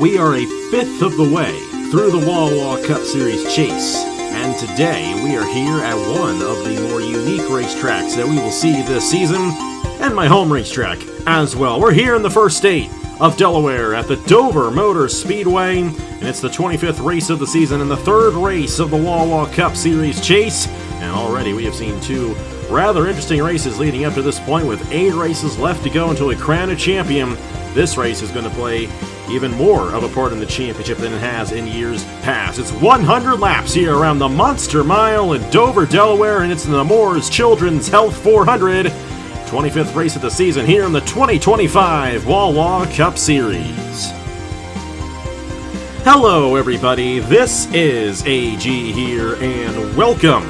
We are a fifth of the way through the Wawa Cup Series chase, and today we are here at one of the more unique racetracks that we will see this season, and my home racetrack as well. We're here in the first state of Delaware at the Dover Motor Speedway, and it's the 25th race of the season and the third race of the Wawa Cup Series chase, and already we have seen two rather interesting races leading up to this point with 8 races left to go until we crown a champion. This race is going to play even more of a part in the championship than it has in years past. It's 100 laps here around the Monster Mile in Dover, Delaware, and it's the Nemours Children's Health 400. 25th race of the season here in the 2025 Wawa Cup Series. Hello everybody, this is AG here, and welcome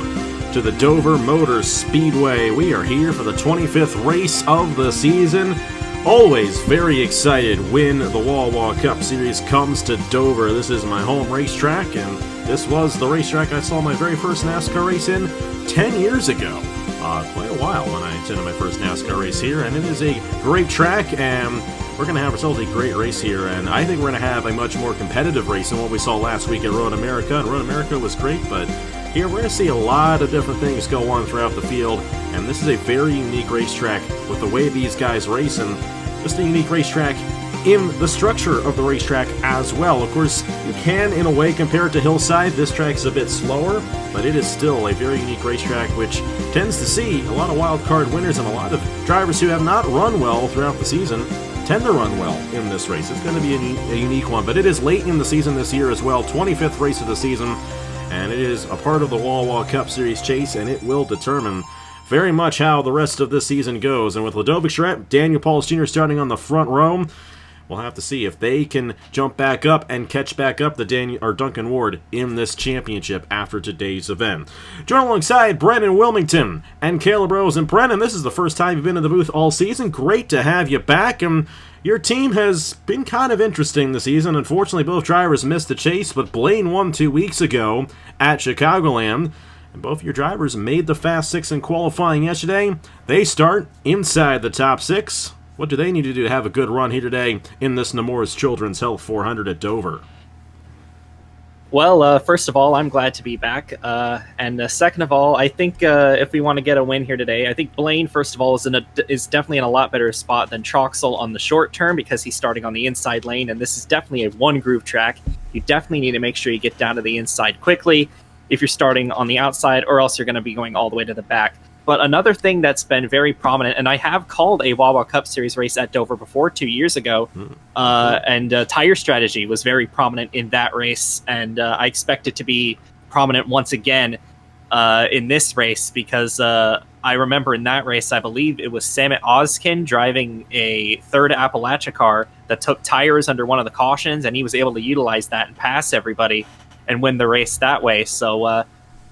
to the Dover Motor Speedway. We are here for the 25th race of the season. Always very excited when the Wawa Cup Series comes to Dover. This is my home racetrack, and this was the racetrack I saw my very first NASCAR race in 10 years ago. Quite a while when I attended my first NASCAR race here, and it is a great track, and we're going to have ourselves a great race here, and I think we're going to have a much more competitive race than what we saw last week at Road America, and Road America was great, but here we're going to see a lot of different things go on throughout the field, and this is a very unique racetrack with the way these guys race, and just a unique racetrack in the structure of the racetrack as well. Of course, you can, in a way, compare it to Hillside. This track's a bit slower, but it is still a very unique racetrack, which tends to see a lot of wild card winners and a lot of drivers who have not run well throughout the season tend to run well in this race. It's going to be a unique one, but it is late in the season this year as well, 25th race of the season, and it is a part of the Wawa Cup Series chase, and it will determine very much how the rest of this season goes. And with Ladovic Charette, Daniel Pauls Jr. starting on the front row, we'll have to see if they can jump back up and catch back up the Duncan Ward in this championship after today's event. Join alongside Brennan Wilmington and Caleb Rose. And Brennan, this is the first time you've been in the booth all season. Great to have you back. And your team has been kind of interesting this season. Unfortunately, both drivers missed the chase, but Blaine won 2 weeks ago at Chicagoland. And both your drivers made the Fast Six in qualifying yesterday. They start inside the top 6. What do they need to do to have a good run here today in this Nemours Children's Health 400 at Dover? Well, first of all, I'm glad to be back. And second of all, I think if we want to get a win here today, I think Blaine, first of all, is definitely in a lot better spot than Troxel on the short term because he's starting on the inside lane, and this is definitely a one-groove track. You definitely need to make sure you get down to the inside quickly if you're starting on the outside, or else you're going to be going all the way to the back. But another thing that's been very prominent, and I have called a Wawa Cup Series race at Dover before 2 years ago, and tire strategy was very prominent in that race, and I expect it to be prominent once again in this race, because I remember in that race, I believe it was Samit Ozkin driving a third Appalachia car that took tires under one of the cautions, and he was able to utilize that and pass everybody and win the race that way. So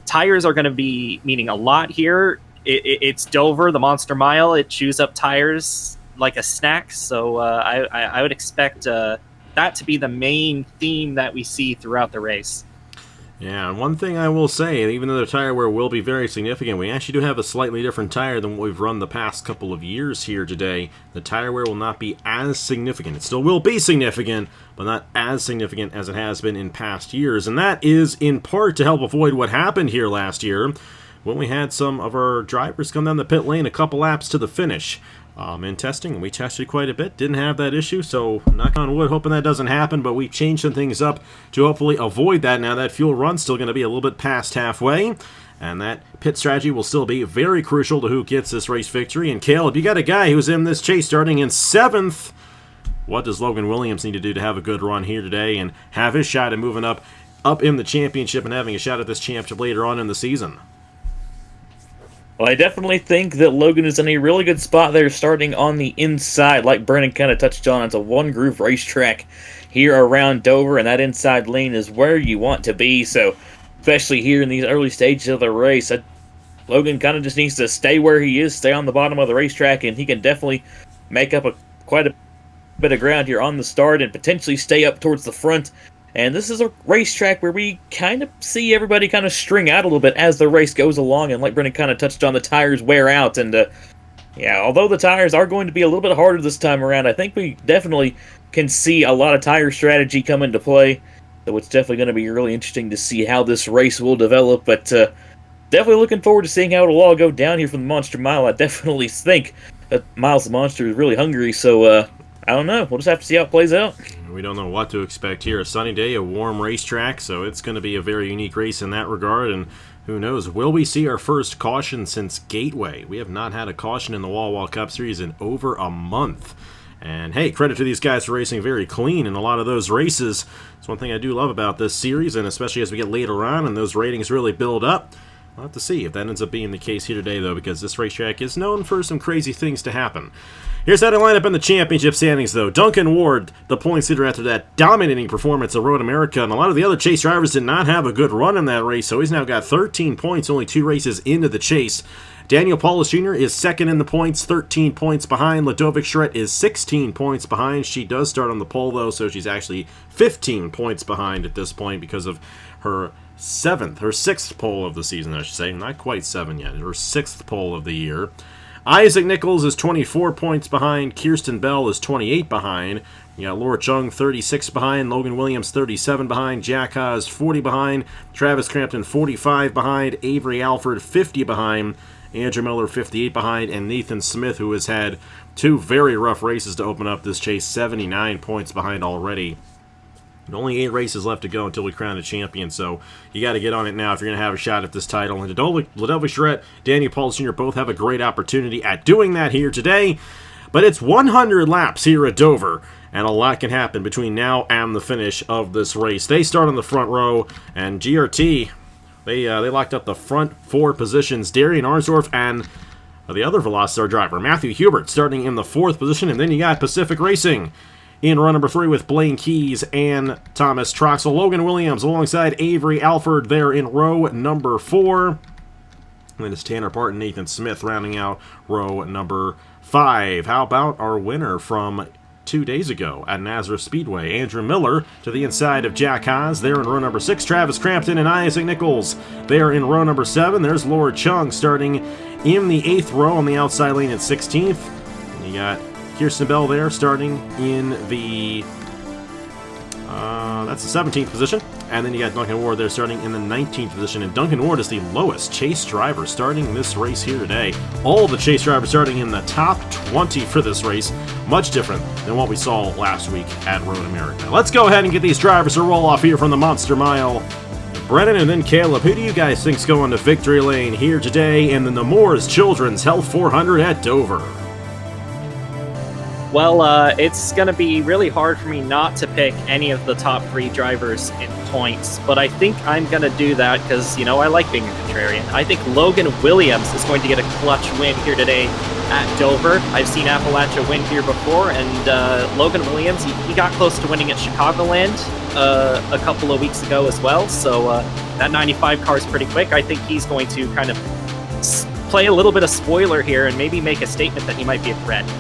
tires are going to be meaning a lot here. It's Dover, the Monster Mile. It chews up tires like a snack. So I would expect that to be the main theme that we see throughout the race. Yeah, and one thing I will say, even though the tire wear will be very significant, we actually do have a slightly different tire than what we've run the past couple of years here today. The tire wear will not be as significant. It still will be significant, but not as significant as it has been in past years. And that is in part to help avoid what happened here last year when we had some of our drivers come down the pit lane a couple laps to the finish. In testing, we tested quite a bit, didn't have that issue, so knock on wood, hoping that doesn't happen, but we've changed some things up to hopefully avoid that. Now that fuel run's still going to be a little bit past halfway, and that pit strategy will still be very crucial to who gets this race victory. And Caleb, you got a guy who's in this chase starting in 7th. What does Logan Williams need to do to have a good run here today and have his shot at moving up in the championship and having a shot at this championship later on in the season? Well, I definitely think that Logan is in a really good spot there, starting on the inside. Like Brennan kind of touched on, it's a one-groove racetrack here around Dover, and that inside lane is where you want to be. So, especially here in these early stages of the race, Logan kind of just needs to stay where he is, stay on the bottom of the racetrack, and he can definitely make up quite a bit of ground here on the start and potentially stay up towards the front. And this is a racetrack where we kind of see everybody kind of string out a little bit as the race goes along. And like Brennan kind of touched on, the tires wear out. And yeah, although the tires are going to be a little bit harder this time around, I think we definitely can see a lot of tire strategy come into play. So it's definitely going to be really interesting to see how this race will develop. But definitely looking forward to seeing how it'll all go down here from the Monster Mile. I definitely think that Miles the Monster is really hungry. So I don't know. We'll just have to see how it plays out. We don't know what to expect here. A sunny day, a warm racetrack, so it's going to be a very unique race in that regard. And who knows, will we see our first caution since Gateway? We have not had a caution in the Wawa Cup Series in over a month. And hey, credit to these guys for racing very clean in a lot of those races. It's one thing I do love about this series, and especially as we get later on and those ratings really build up. We'll have to see if that ends up being the case here today, though, because this racetrack is known for some crazy things to happen. Here's how to line up in the championship standings, though. Duncan Ward, the points leader after that dominating performance at Road America, and a lot of the other chase drivers did not have a good run in that race, so he's now got 13 points, only 2 races into the chase. Daniel Paulus Jr. is second in the points, 13 points behind. Ladovic Schredt is 16 points behind. She does start on the pole, though, so she's actually 15 points behind at this point because of her sixth pole of the season, I should say. Not quite 7 yet. Her 6th pole of the year. Isaac Nichols is 24 points behind. Kirsten Bell is 28 behind. You got Laura Chung 36 behind. Logan Williams 37 behind. Jack Haas 40 behind. Travis Crampton 45 behind. Avery Alford 50 behind. Andrew Miller 58 behind. And Nathan Smith, who has had 2 very rough races to open up this chase, 79 points behind already. Only 8 races left to go until we crown a champion, so you got to get on it now if you're going to have a shot at this title. And Ladovic Schredt, Daniel Paulus Jr. both have a great opportunity at doing that here today. But it's 100 laps here at Dover, and a lot can happen between now and the finish of this race. They start on the front row, and GRT, they locked up the front 4 positions. Darian Arnsdorf and the other Velocitar driver, Matthew Hubert, starting in the 4th position. And then you got Pacific Racing in row number 3 with Blaine Keys and Thomas Troxel. Logan Williams alongside Avery Alford there in row number 4. And then it's Tanner Parton, Nathan Smith rounding out row number 5. How about our winner from 2 days ago at Nazareth Speedway? Andrew Miller to the inside of Jack Haas there in row number 6. Travis Crampton and Isaac Nichols there in row number 7. There's Laura Chung starting in the 8th row on the outside lane at 16th. And you got Kirsten Bell there starting in the that's the 17th position. And then you got Duncan Ward there starting in the 19th position. And Duncan Ward is the lowest chase driver starting this race here today. All the chase drivers starting in the top 20 for this race. Much different than what we saw last week at Road America. Let's go ahead and get these drivers to roll off here from the Monster Mile. Brennan and then Caleb, who do you guys think's going to victory lane here today in the Nemours Children's Health 400 at Dover? Well, it's going to be really hard for me not to pick any of the top 3 drivers in points, but I think I'm going to do that because, you know, I like being a contrarian. I think Logan Williams is going to get a clutch win here today at Dover. I've seen Appalachia win here before, and Logan Williams, he got close to winning at Chicagoland a couple of weeks ago as well, so that 95 car is pretty quick. I think he's going to kind of play a little bit of spoiler here and maybe make a statement that he might be a threat.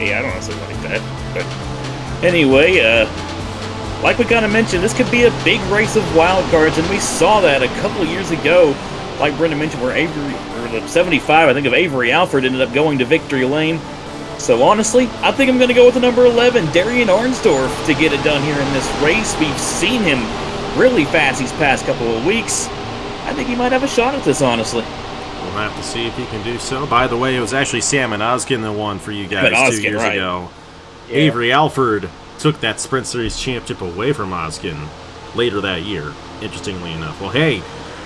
Yeah, I don't necessarily like that. But anyway, like we kind of mentioned, this could be a big race of wild cards, and we saw that a couple of years ago, like Brendan mentioned, where the 75, I think, of Avery Alford ended up going to victory lane. So honestly, I think I'm going to go with the number 11, Darian Arnsdorf, to get it done here in this race. We've seen him really fast these past couple of weeks. I think he might have a shot at this, honestly. We'll have to see if he can do so. By the way, it was actually Sam and Oskin that won for you guys 2 years ago. Yeah. Avery Alford took that Sprint Series championship away from Oskin later that year, interestingly enough. Well, hey,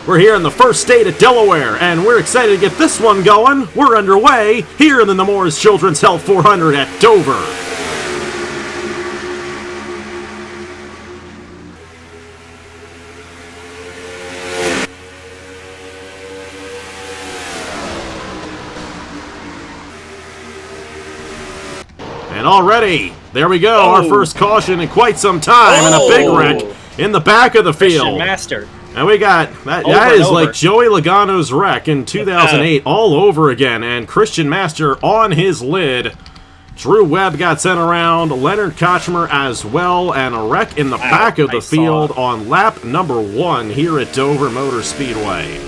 we're here in the first state of Delaware, and we're excited to get this one going. We're underway here in the Nemours Children's Health 400 at Dover. And already, there we go, our first caution in quite some time, and a big wreck in the back of the field. Christian Master. And we got, that is like Joey Logano's wreck in 2008 all over again, and Christian Master on his lid. Drew Webb got sent around, Leonard Kochmer as well, and a wreck in the back of the field on lap number 1 here at Dover Motor Speedway.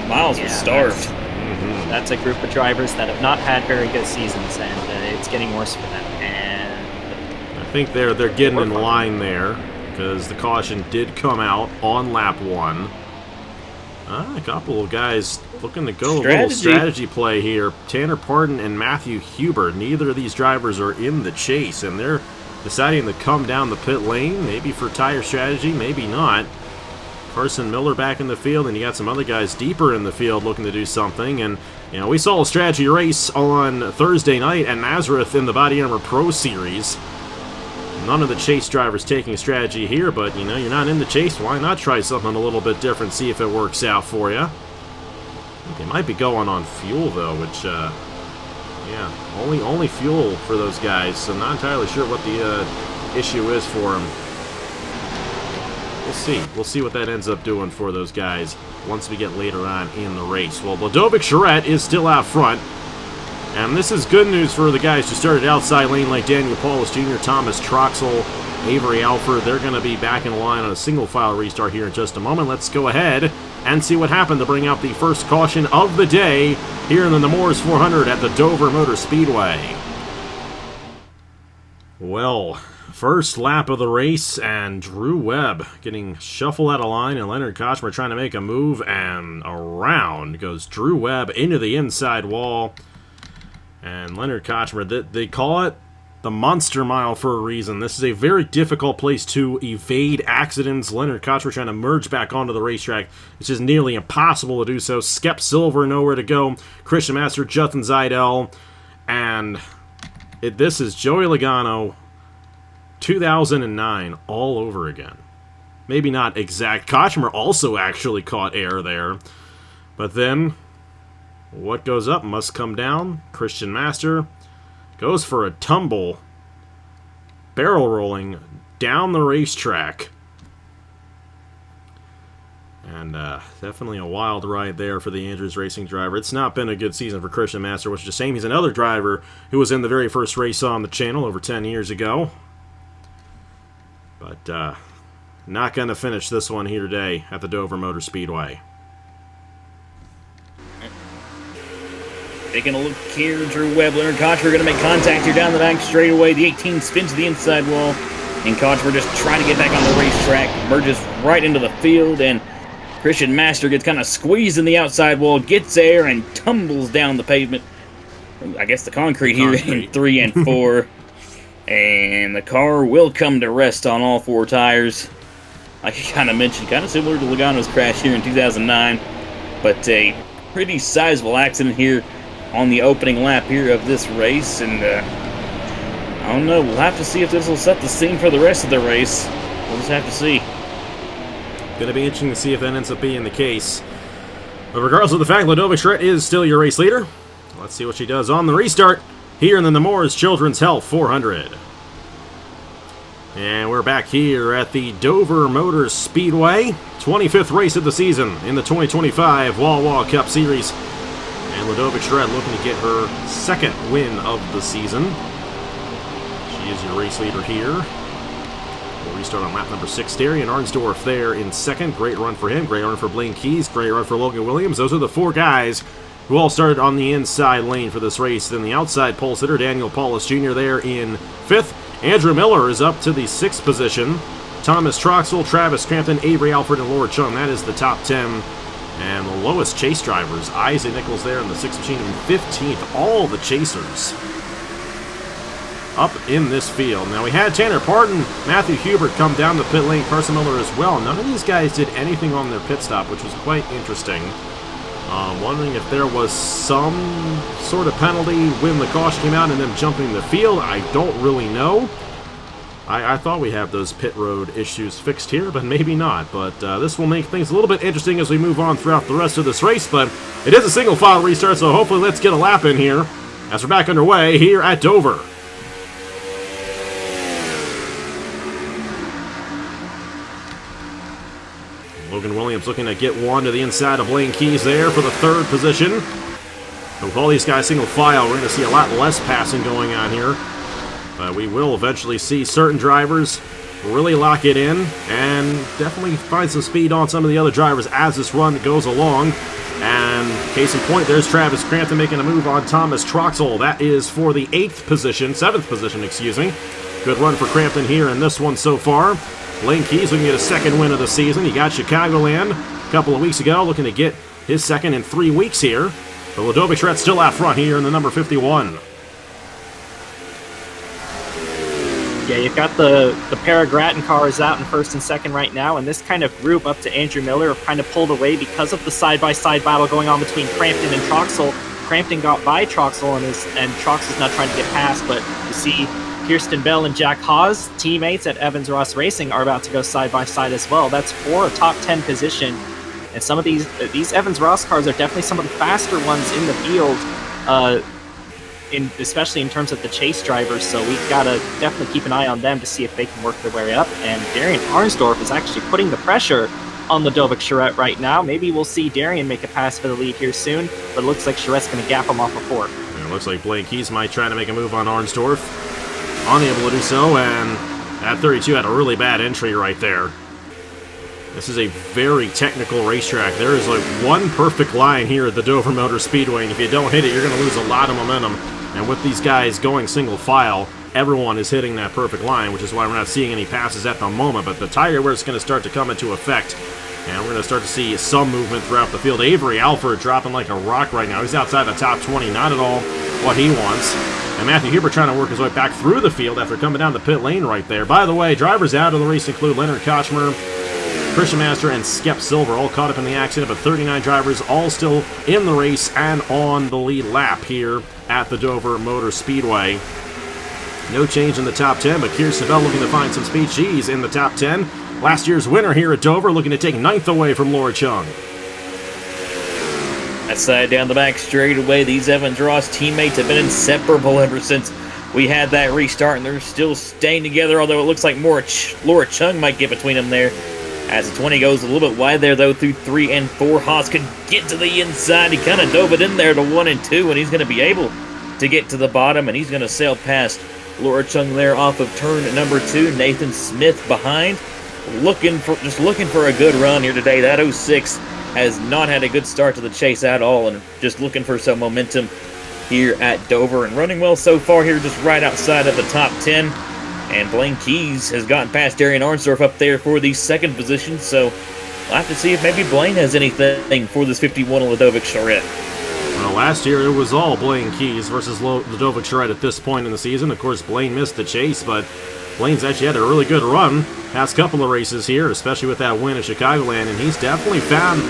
Miles was starved. That's a group of drivers that have not had very good seasons, and it's getting worse for them. And I think they're getting in line there, because the caution did come out on lap 1. A couple of guys looking to go a little strategy play here. Tanner Pardon and Matthew Huber. Neither of these drivers are in the chase, and they're deciding to come down the pit lane, maybe for tire strategy, maybe not. Carson Miller back in the field, and you got some other guys deeper in the field looking to do something. And, you know, we saw a strategy race on Thursday night at Nazareth in the Body Armor Pro Series. None of the chase drivers taking strategy here, but, you know, you're not in the chase. Why not try something a little bit different, see if it works out for you? They might be going on fuel, though, which, yeah, only fuel for those guys, so not entirely sure what the issue is for them. We'll see. We'll see what that ends up doing for those guys once we get later on in the race. Well, Ludovic Charette is still out front. And this is good news for the guys who started outside lane like Daniel Paulus Jr., Thomas Troxel, Avery Alford. They're going to be back in line on a single file restart here in just a moment. Let's go ahead and see what happened to bring out the first caution of the day here in the Nemours 400 at the Dover Motor Speedway. Well, first lap of the race, and Drew Webb getting shuffled out of line, and Leonard Kochmer trying to make a move, and around goes Drew Webb into the inside wall. And Leonard Kochmer, they call it the Monster Mile for a reason. This is a very difficult place to evade accidents. Leonard Kochmer trying to merge back onto the racetrack. It's just nearly impossible to do so. Skep Silver nowhere to go. Christian Master, Justin Zeidel. And this is Joey Logano 2009 all over again. Maybe not exact. Kochmer also actually caught air there. But then what goes up must come down. Christian Master goes for a tumble, barrel rolling down the racetrack. And definitely a wild ride there for the Andrews Racing driver. It's not been a good season for Christian Master, which is a shame. He's another driver who was in the very first race on the channel over 10 years ago. But not going to finish this one here today at the Dover Motor Speedway. Taking a look here, Drew Webb, Leonard Kochmer going to make contact here down the back straightaway. The 18 spins to the inside wall, and Kochmer just trying to get back on the racetrack, merges right into the field, and Christian Master gets kind of squeezed in the outside wall, gets air, and tumbles down the pavement. I guess the concrete here in 3 and 4. And the car will come to rest on all 4 tires. Like I kind of mentioned, kind of similar to Logano's crash here in 2009. But a pretty sizable accident here on the opening lap here of this race, and I don't know, we'll have to see if this will set the scene for the rest of the race. We'll just have to see. Gonna be interesting to see if that ends up being the case. But regardless of the fact, Ludovic Charette is still your race leader. Let's see what she does on the restart here in the Nemours Children's Health 400. And we're back here at the Dover Motor Speedway, 25th race of the season in the 2025 Wawa Cup Series. And Ludovic Charette looking to get her 2nd win of the season. She is your race leader here. We'll restart on lap number 6. Darian Arnsdorf there in 2nd. Great run for him. Great run for Blaine Keys. Great run for Logan Williams. Those are the 4 guys who all started on the inside lane for this race. Then the outside pole sitter, Daniel Paulus Jr. there in 5th. Andrew Miller is up to the 6th position. Thomas Troxel, Travis Crampton, Avery Alford, and Laura Chung. That is the top 10. And the lowest chase drivers, Isaac Nichols there in the 6th machine, and 15th. All the chasers up in this field. Now we had Tanner Pardon, Matthew Hubert come down the pit lane, Carson Miller as well. None of these guys did anything on their pit stop, which was quite interesting. Wondering if there was some sort of penalty when the caution came out and them jumping the field. I don't really know. I thought we have those pit road issues fixed here, but maybe not. But this will make things a little bit interesting as we move on throughout the rest of this race. But it is a single file restart, so hopefully let's get a lap in here as we're back underway here at Dover. Logan Williams looking to get one to the inside of Blaine Keys there for the 3rd position. But with all these guys single file, we're going to see a lot less passing going on here. But we will eventually see certain drivers really lock it in and definitely find some speed on some of the other drivers as this run goes along. And Case in point, there's Travis Crampton making a move on Thomas Troxel. That is for the 7th position, excuse me. Good run for Crampton here in this one so far. Blaine Keys looking to get a second win of the season. He got Chicagoland a couple of weeks ago, looking to get his second in 3 weeks here. But Ludovic Charette still out front here in the number 51. Yeah, you've got the pair of Grattan cars out in first and second right now, and this kind of group up to Andrew Miller have kind of pulled away because of the side-by-side battle going on between Crampton and Troxel. Crampton got by Troxel, and Troxel's not trying to get past, but you see Kirsten Bell and Jack Haas, teammates at Evans Ross Racing, are about to go side-by-side as well. That's for a top 10 position, and some of these Evans Ross cars are definitely some of the faster ones in the field, especially in terms of the chase drivers, so we've got to definitely keep an eye on them to see if they can work their way up. And Darian Arnsdorf is actually putting the pressure on Ludovic Charette right now. Maybe we'll see Darian make a pass for the lead here soon, but it looks like Charette's going to gap him off a 4. And it looks like Blaine Keys might try to make a move on Arnsdorf. Unable to do so, and that 32 had a really bad entry right there. This is a very technical racetrack. There is like one perfect line here at the Dover Motor Speedway, and if you don't hit it, you're going to lose a lot of momentum. And with these guys going single file, everyone is hitting that perfect line, which is why we're not seeing any passes at the moment. But the tire wear is going to start to come into effect, and we're going to start to see some movement throughout the field. Avery Alford dropping like a rock right now. He's outside the top 20, not at all what he wants. And Matthew Huber trying to work his way back through the field after coming down the pit lane right there. By the way, drivers out of the race include Leonard Kochmer, Christian Master, and Skep Silver, all caught up in the accident, but 39 drivers all still in the race and on the lead lap here at the Dover Motor Speedway. No change in the top 10, but Kirsten Bell looking to find some speed. She's in the top 10. Last year's winner here at Dover, looking to take 9th away from Laura Chung. That side down the back straightaway, these Evans Ross teammates have been inseparable ever since we had that restart, and they're still staying together, although it looks like more Laura Chung might get between them there. As the 20 goes a little bit wide there, though, through 3 and 4. Haas could get to the inside. He kind of dove it in there to 1 and 2, and he's going to be able to get to the bottom, and he's going to sail past Laura Chung there off of turn number 2. Nathan Smith behind, looking for a good run here today. That 06 has not had a good start to the chase at all, and just looking for some momentum here at Dover, and running well so far here, just right outside of the top 10. And Blaine Keys has gotten past Darian Arnsdorf up there for the 2nd position, so we'll have to see if maybe Blaine has anything for this 51 Ludovic Charette. Well, last year it was all Blaine Keys versus Ludovic Charette at this point in the season. Of course, Blaine missed the chase, but Blaine's actually had a really good run past couple of races here, especially with that win at Chicagoland, and he's definitely found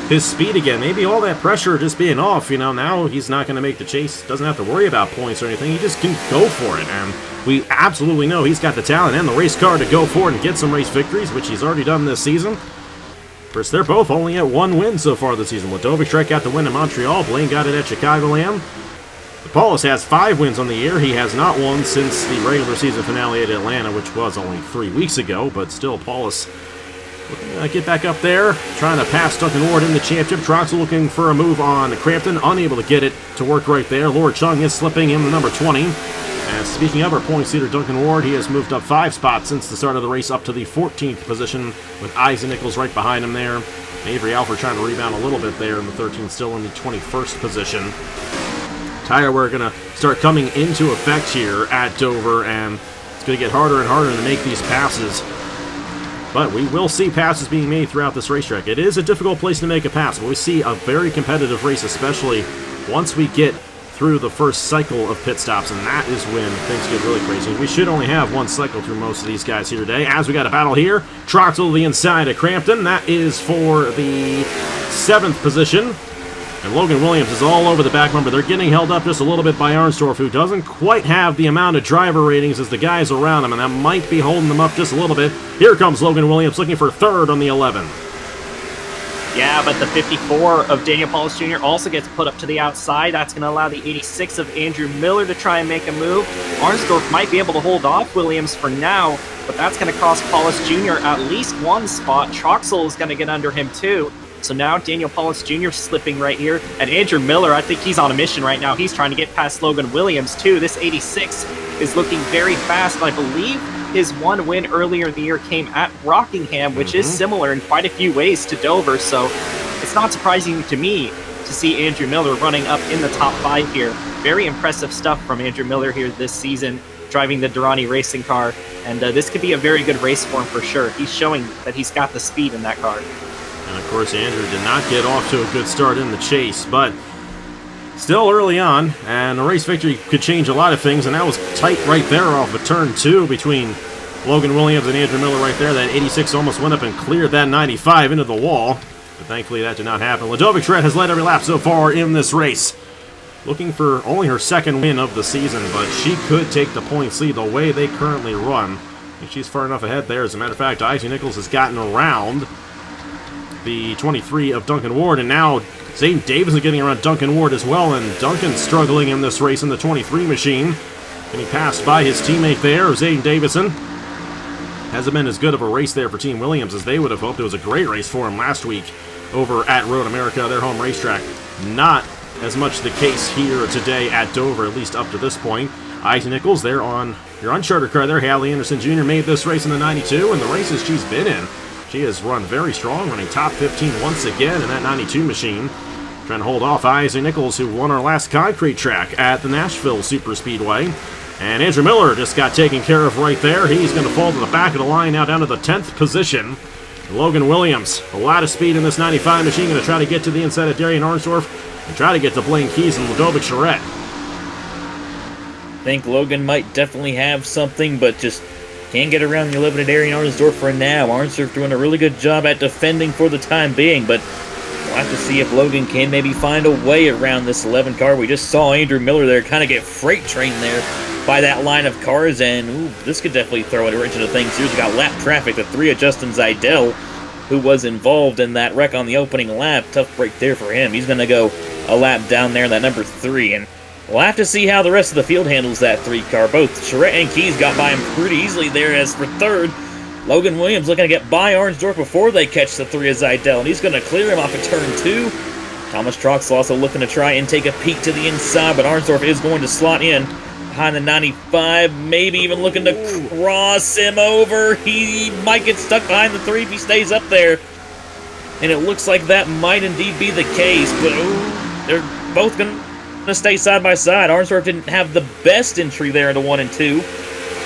his speed again. Maybe all that pressure just being off, now he's not going to make the chase, doesn't have to worry about points or anything, he just can go for it, and we absolutely know he's got the talent and the race car to go for it and get some race victories, which he's already done this season. Of course, they're both only at 1 win so far this season. Ludovic Charette got the win in Montreal, Blaine got it at Chicagoland. Paulus has 5 wins on the year. He has not won since the regular season finale at Atlanta, which was only 3 weeks ago, but still Paulus get back up there, trying to pass Duncan Ward in the championship. Troxel looking for a move on Crampton, unable to get it to work right there. Laura Chung is slipping in the number 20. And speaking of our points leader, Duncan Ward, he has moved up 5 spots since the start of the race, up to the 14th position, with Isaac Nichols right behind him there. Avery Alford trying to rebound a little bit there in the 13th, still in the 21st position. Tire wear going to start coming into effect here at Dover, and it's going to get harder and harder to make these passes. But we will see passes being made throughout this racetrack. It is a difficult place to make a pass, but we see a very competitive race, especially once we get through the first cycle of pit stops, and that is when things get really crazy. We should only have 1 cycle through most of these guys here today, as we got a battle here. Troxel to the inside of Crampton. That is for the 7th position. And Logan Williams is all over the back number. They're getting held up just a little bit by Arnsdorf, who doesn't quite have the amount of driver ratings as the guys around him, and that might be holding them up just a little bit. Here comes Logan Williams looking for 3rd on the 11. Yeah, but the 54 of Daniel Paulus Jr. also gets put up to the outside. That's going to allow the 86 of Andrew Miller to try and make a move. Arnsdorf might be able to hold off Williams for now, but that's going to cost Paulus Jr. at least 1 spot. Troxel is going to get under him too. So now Daniel Paulus Jr. slipping right here. And Andrew Miller, I think he's on a mission right now. He's trying to get past Logan Williams too. This 86 is looking very fast. I believe his 1 win earlier in the year came at Rockingham, which is similar in quite a few ways to Dover. So it's not surprising to me to see Andrew Miller running up in the top 5 here. Very impressive stuff from Andrew Miller here this season, driving the Durrani racing car, and this could be a very good race for him for sure. He's showing that he's got the speed in that car. And of course, Andrew did not get off to a good start in the chase, but still early on, and a race victory could change a lot of things, and that was tight right there off of turn 2 between Logan Williams and Andrew Miller right there. That 86 almost went up and cleared that 95 into the wall, but thankfully that did not happen. Ludovic Charette has led every lap so far in this race, looking for only her second win of the season, but she could take the points lead the way they currently run. I think she's far enough ahead there. As a matter of fact, Izzy Nichols has gotten around the 23 of Duncan Ward, and now Zayden Davison getting around Duncan Ward as well, and Duncan struggling in this race in the 23 machine. And he passed by his teammate there, Zayden Davison. Hasn't been as good of a race there for Team Williams as they would have hoped. It was a great race for him last week over at Road America, their home racetrack. Not as much the case here today at Dover, at least up to this point. Izzy Nichols there on your uncharted car there. Hallie Anderson Jr. made this race in the 92, and the races she's been in, she has run very strong, running top 15 once again in that 92 machine. Trying to hold off Izzy Nichols, who won our last concrete track at the Nashville Super Speedway. And Andrew Miller just got taken care of right there. He's going to fall to the back of the line now, down to the 10th position. Logan Williams, a lot of speed in this 95 machine, going to try to get to the inside of Darian Arnsdorf and try to get to Blaine Keys and Ludovic Charette. I think Logan might definitely have something, but just can't get around the 11 of Darian Arnsdorf for now. Arnsdorf doing a really good job at defending for the time being, but we'll have to see if Logan can maybe find a way around this 11 car. We just saw Andrew Miller there kind of get freight trained there by that line of cars, and this could definitely throw a wrench into things. Here's got lap traffic, the 3 of Justin Zeidel, who was involved in that wreck on the opening lap. Tough break there for him. He's going to go a lap down there in that number 3, and we'll have to see how the rest of the field handles that 3 car. Both Charette and Keys got by him pretty easily there. As for 3rd, Logan Williams looking to get by Arnsdorf before they catch the 3 of Zeidel, and he's going to clear him off of turn 2. Thomas Troxel also looking to try and take a peek to the inside, but Arnsdorf is going to slot in behind the 95, maybe even looking to cross him over. He might get stuck behind the 3 if he stays up there, and it looks like that might indeed be the case, but they're both going to stay side by side. Arnsdorf didn't have the best entry there into 1 and 2,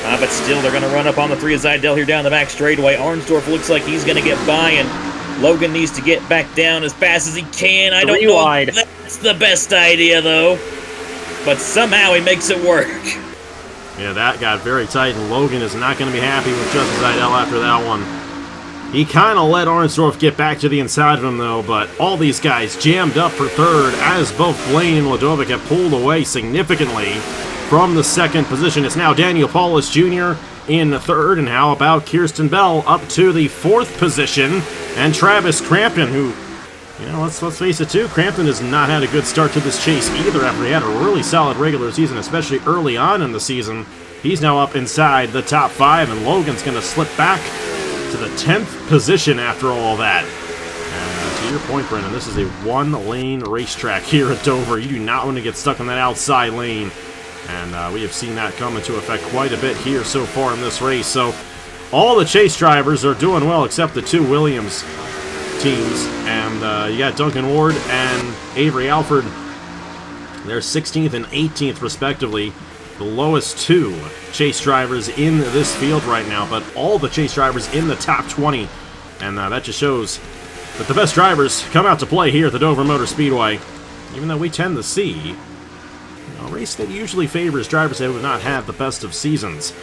but still they're going to run up on the 3 of Zeidel here down the back straightaway. Arnsdorf looks like he's going to get by, and Logan needs to get back down as fast as he can. I don't know if that's the best idea, though, but somehow he makes it work. Yeah, that got very tight, and Logan is not going to be happy with Justin Zeidel after that one. He kind of let Arnsdorf get back to the inside of him, though, but all these guys jammed up for 3rd as both Blaine and Ludovic have pulled away significantly from the 2nd position. It's now Daniel Paulus Jr. in 3rd, and how about Kirsten Bell up to the 4th position, and Travis Crampton, who, you know, let's face it too, Crampton has not had a good start to this chase either after he had a really solid regular season, especially early on in the season. He's now up inside the top 5, and Logan's going to slip back to the 10th position after all that. And to your point, Brendan, this is a 1-lane racetrack here at Dover. You do not want to get stuck in that outside lane, and we have seen that come into effect quite a bit here so far in this race. So all the chase drivers are doing well except the 2 Williams teams, and you got Duncan Ward and Avery Alford. They're 16th and 18th respectively, the lowest 2 chase drivers in this field right now, but all the chase drivers in the top 20, and that just shows that the best drivers come out to play here at the Dover Motor Speedway, even though we tend to see a race that usually favors drivers that have not had the best of seasons.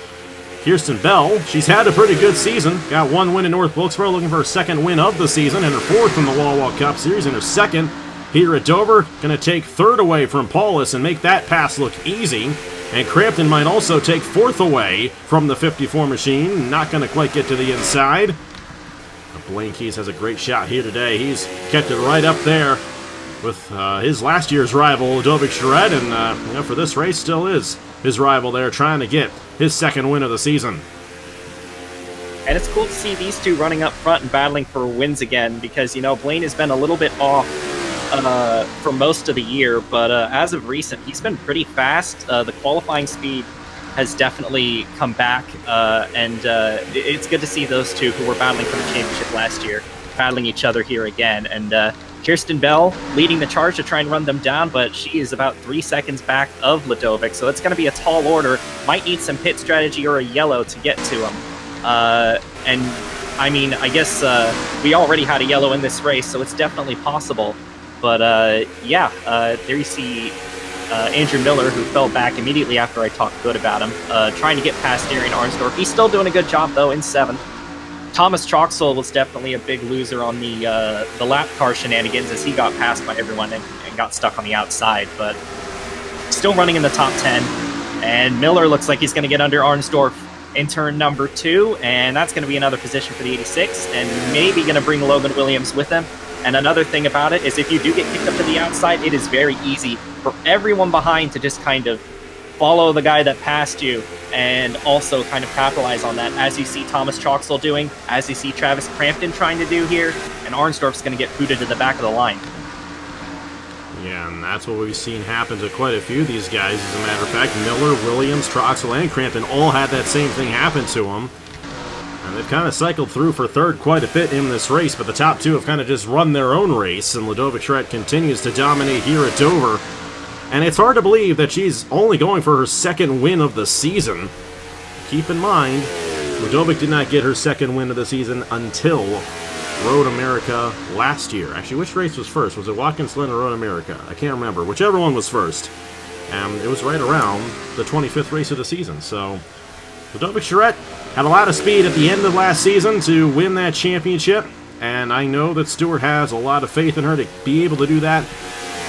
Kirsten Bell, she's had a pretty good season. Got 1 win in North Wilkesboro, looking for her 2nd win of the season, and her 4th in the Wawa Cup Series, and her 2nd here at Dover. Going to take 3rd away from Paulus and make that pass look easy. And Crampton might also take 4th away from the 54 machine. Not going to quite get to the inside. But Blaine Keys has a great shot here today. He's kept it right up there with his last year's rival, Ludovic Charette, and for this race still is his rival there, trying to get his 2nd win of the season. And it's cool to see these 2 running up front and battling for wins again, because, you know, Blaine has been a little bit off for most of the year, but as of recent, he's been pretty fast. The qualifying speed has definitely come back, and it's good to see those 2 who were battling for the championship last year battling each other here again. And Kirsten Bell leading the charge to try and run them down, but she is about 3 seconds back of Ludovic, so it's going to be a tall order. Might need some pit strategy or a yellow to get to him. And I mean, I guess we already had a yellow in this race, so it's definitely possible. But there you see Andrew Miller, who fell back immediately after I talked good about him, trying to get past Darian Arnsdorf. He's still doing a good job, though, in 7th. Thomas Troxel was definitely a big loser on the lap car shenanigans as he got passed by everyone and got stuck on the outside, but still running in the top 10. And Miller looks like he's going to get under Arnsdorf in turn number 2, and that's going to be another position for the 86, and maybe going to bring Logan Williams with him. And another thing about it is if you do get kicked up to the outside, it is very easy for everyone behind to just kind of follow the guy that passed you and also kind of capitalize on that, as you see Thomas Troxel doing, as you see Travis Crampton trying to do here, and Arnsdorf's going to get booted to the back of the line. Yeah, and that's what we've seen happen to quite a few of these guys. As a matter of fact, Miller, Williams, Troxel, and Crampton all had that same thing happen to them. And they've kind of cycled through for 3rd quite a bit in this race, but the top 2 have kind of just run their own race, and Ludovic Charette continues to dominate here at Dover. And it's hard to believe that she's only going for her 2nd win of the season. Keep in mind, Ludovic did not get her 2nd win of the season until Road America last year. Actually, which race was first? Was it Watkins Glen or Road America? I can't remember. Whichever one was first. It was right around the 25th race of the season. So, Ludovic Charette had a lot of speed at the end of last season to win that championship. And I know that Stewart has a lot of faith in her to be able to do that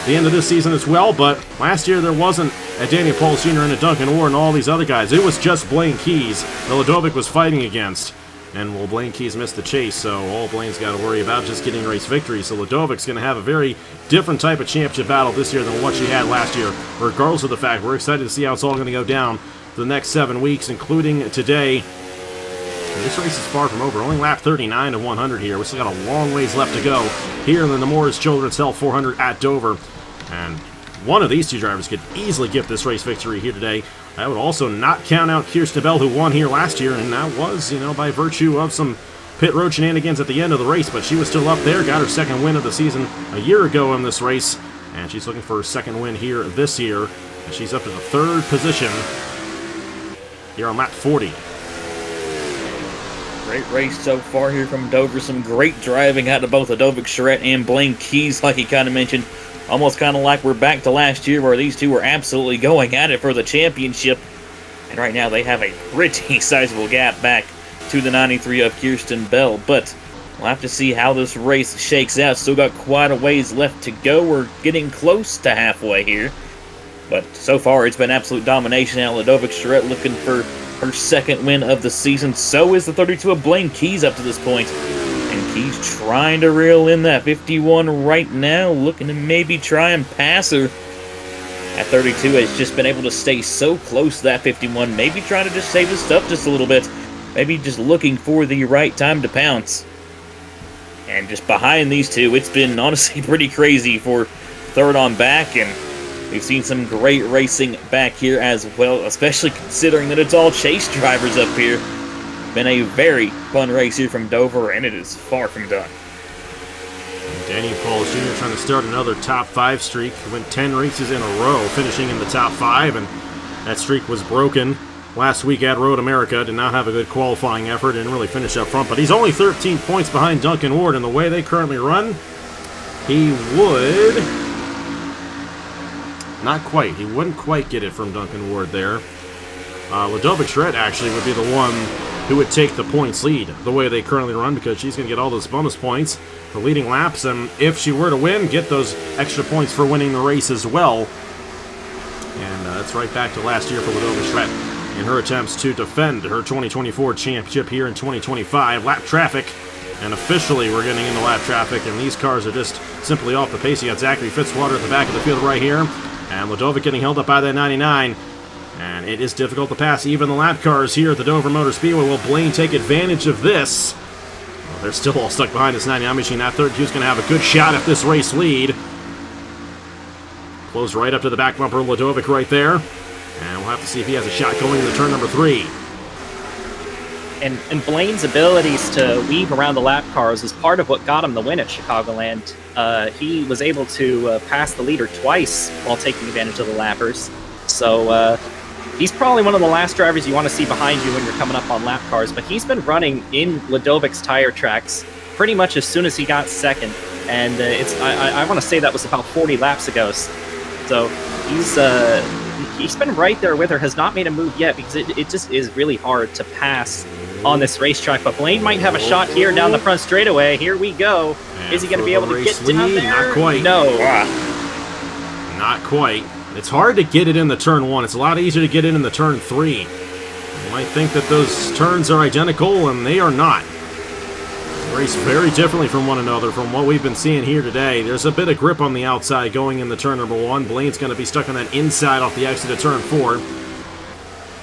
the end of this season as well, but last year there wasn't a Daniel Pauls Jr. and a Duncan Orr and all these other guys. It was just Blaine Keys that Ludovic was fighting against. And well, Blaine Keys missed the chase, so all Blaine's got to worry about is just getting race victory. So Ludovic's going to have a very different type of championship battle this year than what she had last year, regardless of the fact. We're excited to see how it's all going to go down for the next 7 weeks, including today. And this race is far from over. Only lap 39 to 100 here. We still got a long ways left to go here in the Nemours Children's Health 400 at Dover. And one of these 2 drivers could easily get this race victory here today. I would also not count out Kirsten Bell, who won here last year, and that was, by virtue of some pit road shenanigans at the end of the race, but she was still up there, got her 2nd win of the season a year ago in this race, and she's looking for her 2nd win here this year, and she's up to the 3rd position here on lap 40. Great race so far here from Dover. Some great driving out of both Ludovic Charette and Blaine Keys, like he kind of mentioned. Almost kind of like we're back to last year where these 2 were absolutely going at it for the championship. And right now they have a pretty sizable gap back to the 93 of Kirsten Bell. But we'll have to see how this race shakes out. Still got quite a ways left to go. We're getting close to halfway here. But so far it's been absolute domination out. Ludovic Charette looking for her 2nd win of the season. So is the 32 of Blaine Keys up to this point. And Keys trying to reel in that 51 right now, looking to maybe try and pass her. At 32, has just been able to stay so close to that 51, maybe trying to just save his stuff just a little bit. Maybe just looking for the right time to pounce. And just behind these 2, it's been honestly pretty crazy for 3rd on back, and we've seen some great racing back here as well, especially considering that it's all chase drivers up here. Been a very fun race here from Dover, and it is far from done. Danny Pauls Jr. trying to start another top 5 streak. He went 10 races in a row, finishing in the top 5, and that streak was broken last week at Road America. Did not have a good qualifying effort, didn't really finish up front, but he's only 13 points behind Duncan Ward, and the way they currently run, he would not quite. He wouldn't quite get it from Duncan Ward there. Ludovic Charette actually would be the one who would take the points lead the way they currently run, because she's going to get all those bonus points for leading laps, and if she were to win, get those extra points for winning the race as well. And that's right back to last year for Ludovic Charette in her attempts to defend her 2024 championship here in 2025. Lap traffic, and officially we're getting into lap traffic, and these cars are just simply off the pace. You got Zachary Fitzwater at the back of the field right here, and Ludovic getting held up by that 99. And it is difficult to pass even the lap cars here at the Dover Motor Speedway. Will Blaine take advantage of this? Well, they're still all stuck behind this 99 machine. That 32 is going to have a good shot at this race lead. Close right up to the back bumper of Ludovic right there. And we'll have to see if he has a shot going into turn number 3. And Blaine's abilities to weave around the lap cars is part of what got him the win at Chicagoland. He was able to pass the leader twice while taking advantage of the lappers. So he's probably one of the last drivers you want to see behind you when you're coming up on lap cars, but he's been running in Ledovic's tire tracks pretty much as soon as he got second. And I want to say that was about 40 laps ago. So he's been right there with her, has not made a move yet because it just is really hard to pass on this racetrack. But Blaine might have a shot here down the front straightaway. Here we go. And is he going to be able to get down there? Not quite. No. Not quite. It's hard to get it in the turn 1. It's a lot easier to get it in the turn 3. You might think that those turns are identical, and they are not. Race very differently from one another from what we've been seeing here today. There's a bit of grip on the outside going in the turn number 1. Blaine's going to be stuck on that inside off the exit of turn 4.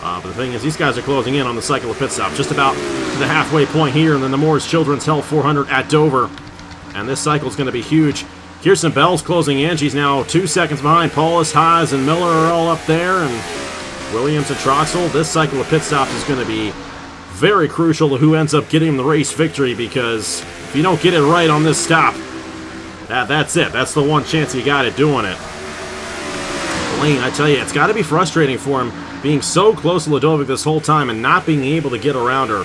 But the thing is, these guys are closing in on the cycle of pit stop, just about to the halfway point here in the Nemours Children's Health 400 at Dover. And this cycle is going to be huge. Kirsten Bell's closing in. She's now 2 seconds behind. Paulus, Haas, and Miller are all up there. And Williams and Troxel. This cycle of pit stops is going to be very crucial to who ends up getting the race victory, because if you don't get it right on this stop, that's it. That's the one chance you got at doing it. Blaine, I tell you, it's got to be frustrating for him being so close to Ledovic this whole time and not being able to get around her.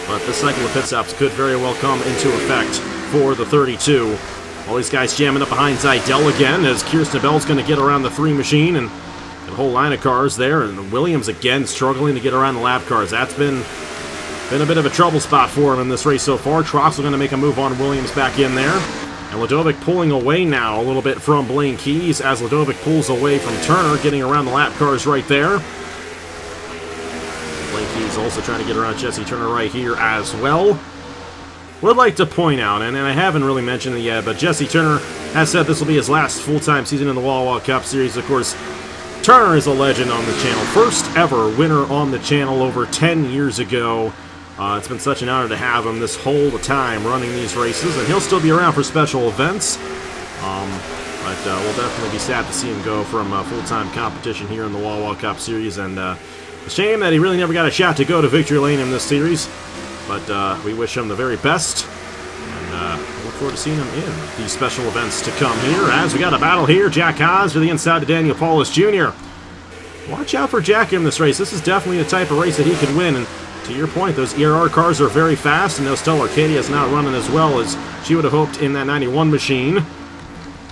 But this cycle of pit stops could very well come into effect for the 32. All these guys jamming up behind Zidell again as Kirsten Bell's going to get around the 3 machine, and a whole line of cars there, and Williams again struggling to get around the lap cars. That's been a bit of a trouble spot for him in this race so far. Troxel going to make a move on Williams back in there. And Ledovic pulling away now a little bit from Blaine Keys as Ledovic pulls away from Turner, getting around the lap cars right there. Blaine Keys also trying to get around Jesse Turner right here as well. Would like to point out, and I haven't really mentioned it yet, but Jesse Turner has said this will be his last full-time season in the Wawa Cup Series. Of course, Turner is a legend on the channel. First ever winner on the channel over 10 years ago. It's been such an honor to have him this whole time running these races, and he'll still be around for special events. But we'll definitely be sad to see him go from full-time competition here in the Wawa Cup Series, and a shame that he really never got a shot to go to victory lane in this series. But we wish him the very best, and look forward to seeing him in these special events to come here. As we got a battle here, Jack Haas to the inside of Daniel Paulus Jr. Watch out for Jack in this race. This is definitely the type of race that he can win, and to your point, those ERR cars are very fast, and Estelle Arcadia is not running as well as she would have hoped in that 91 machine.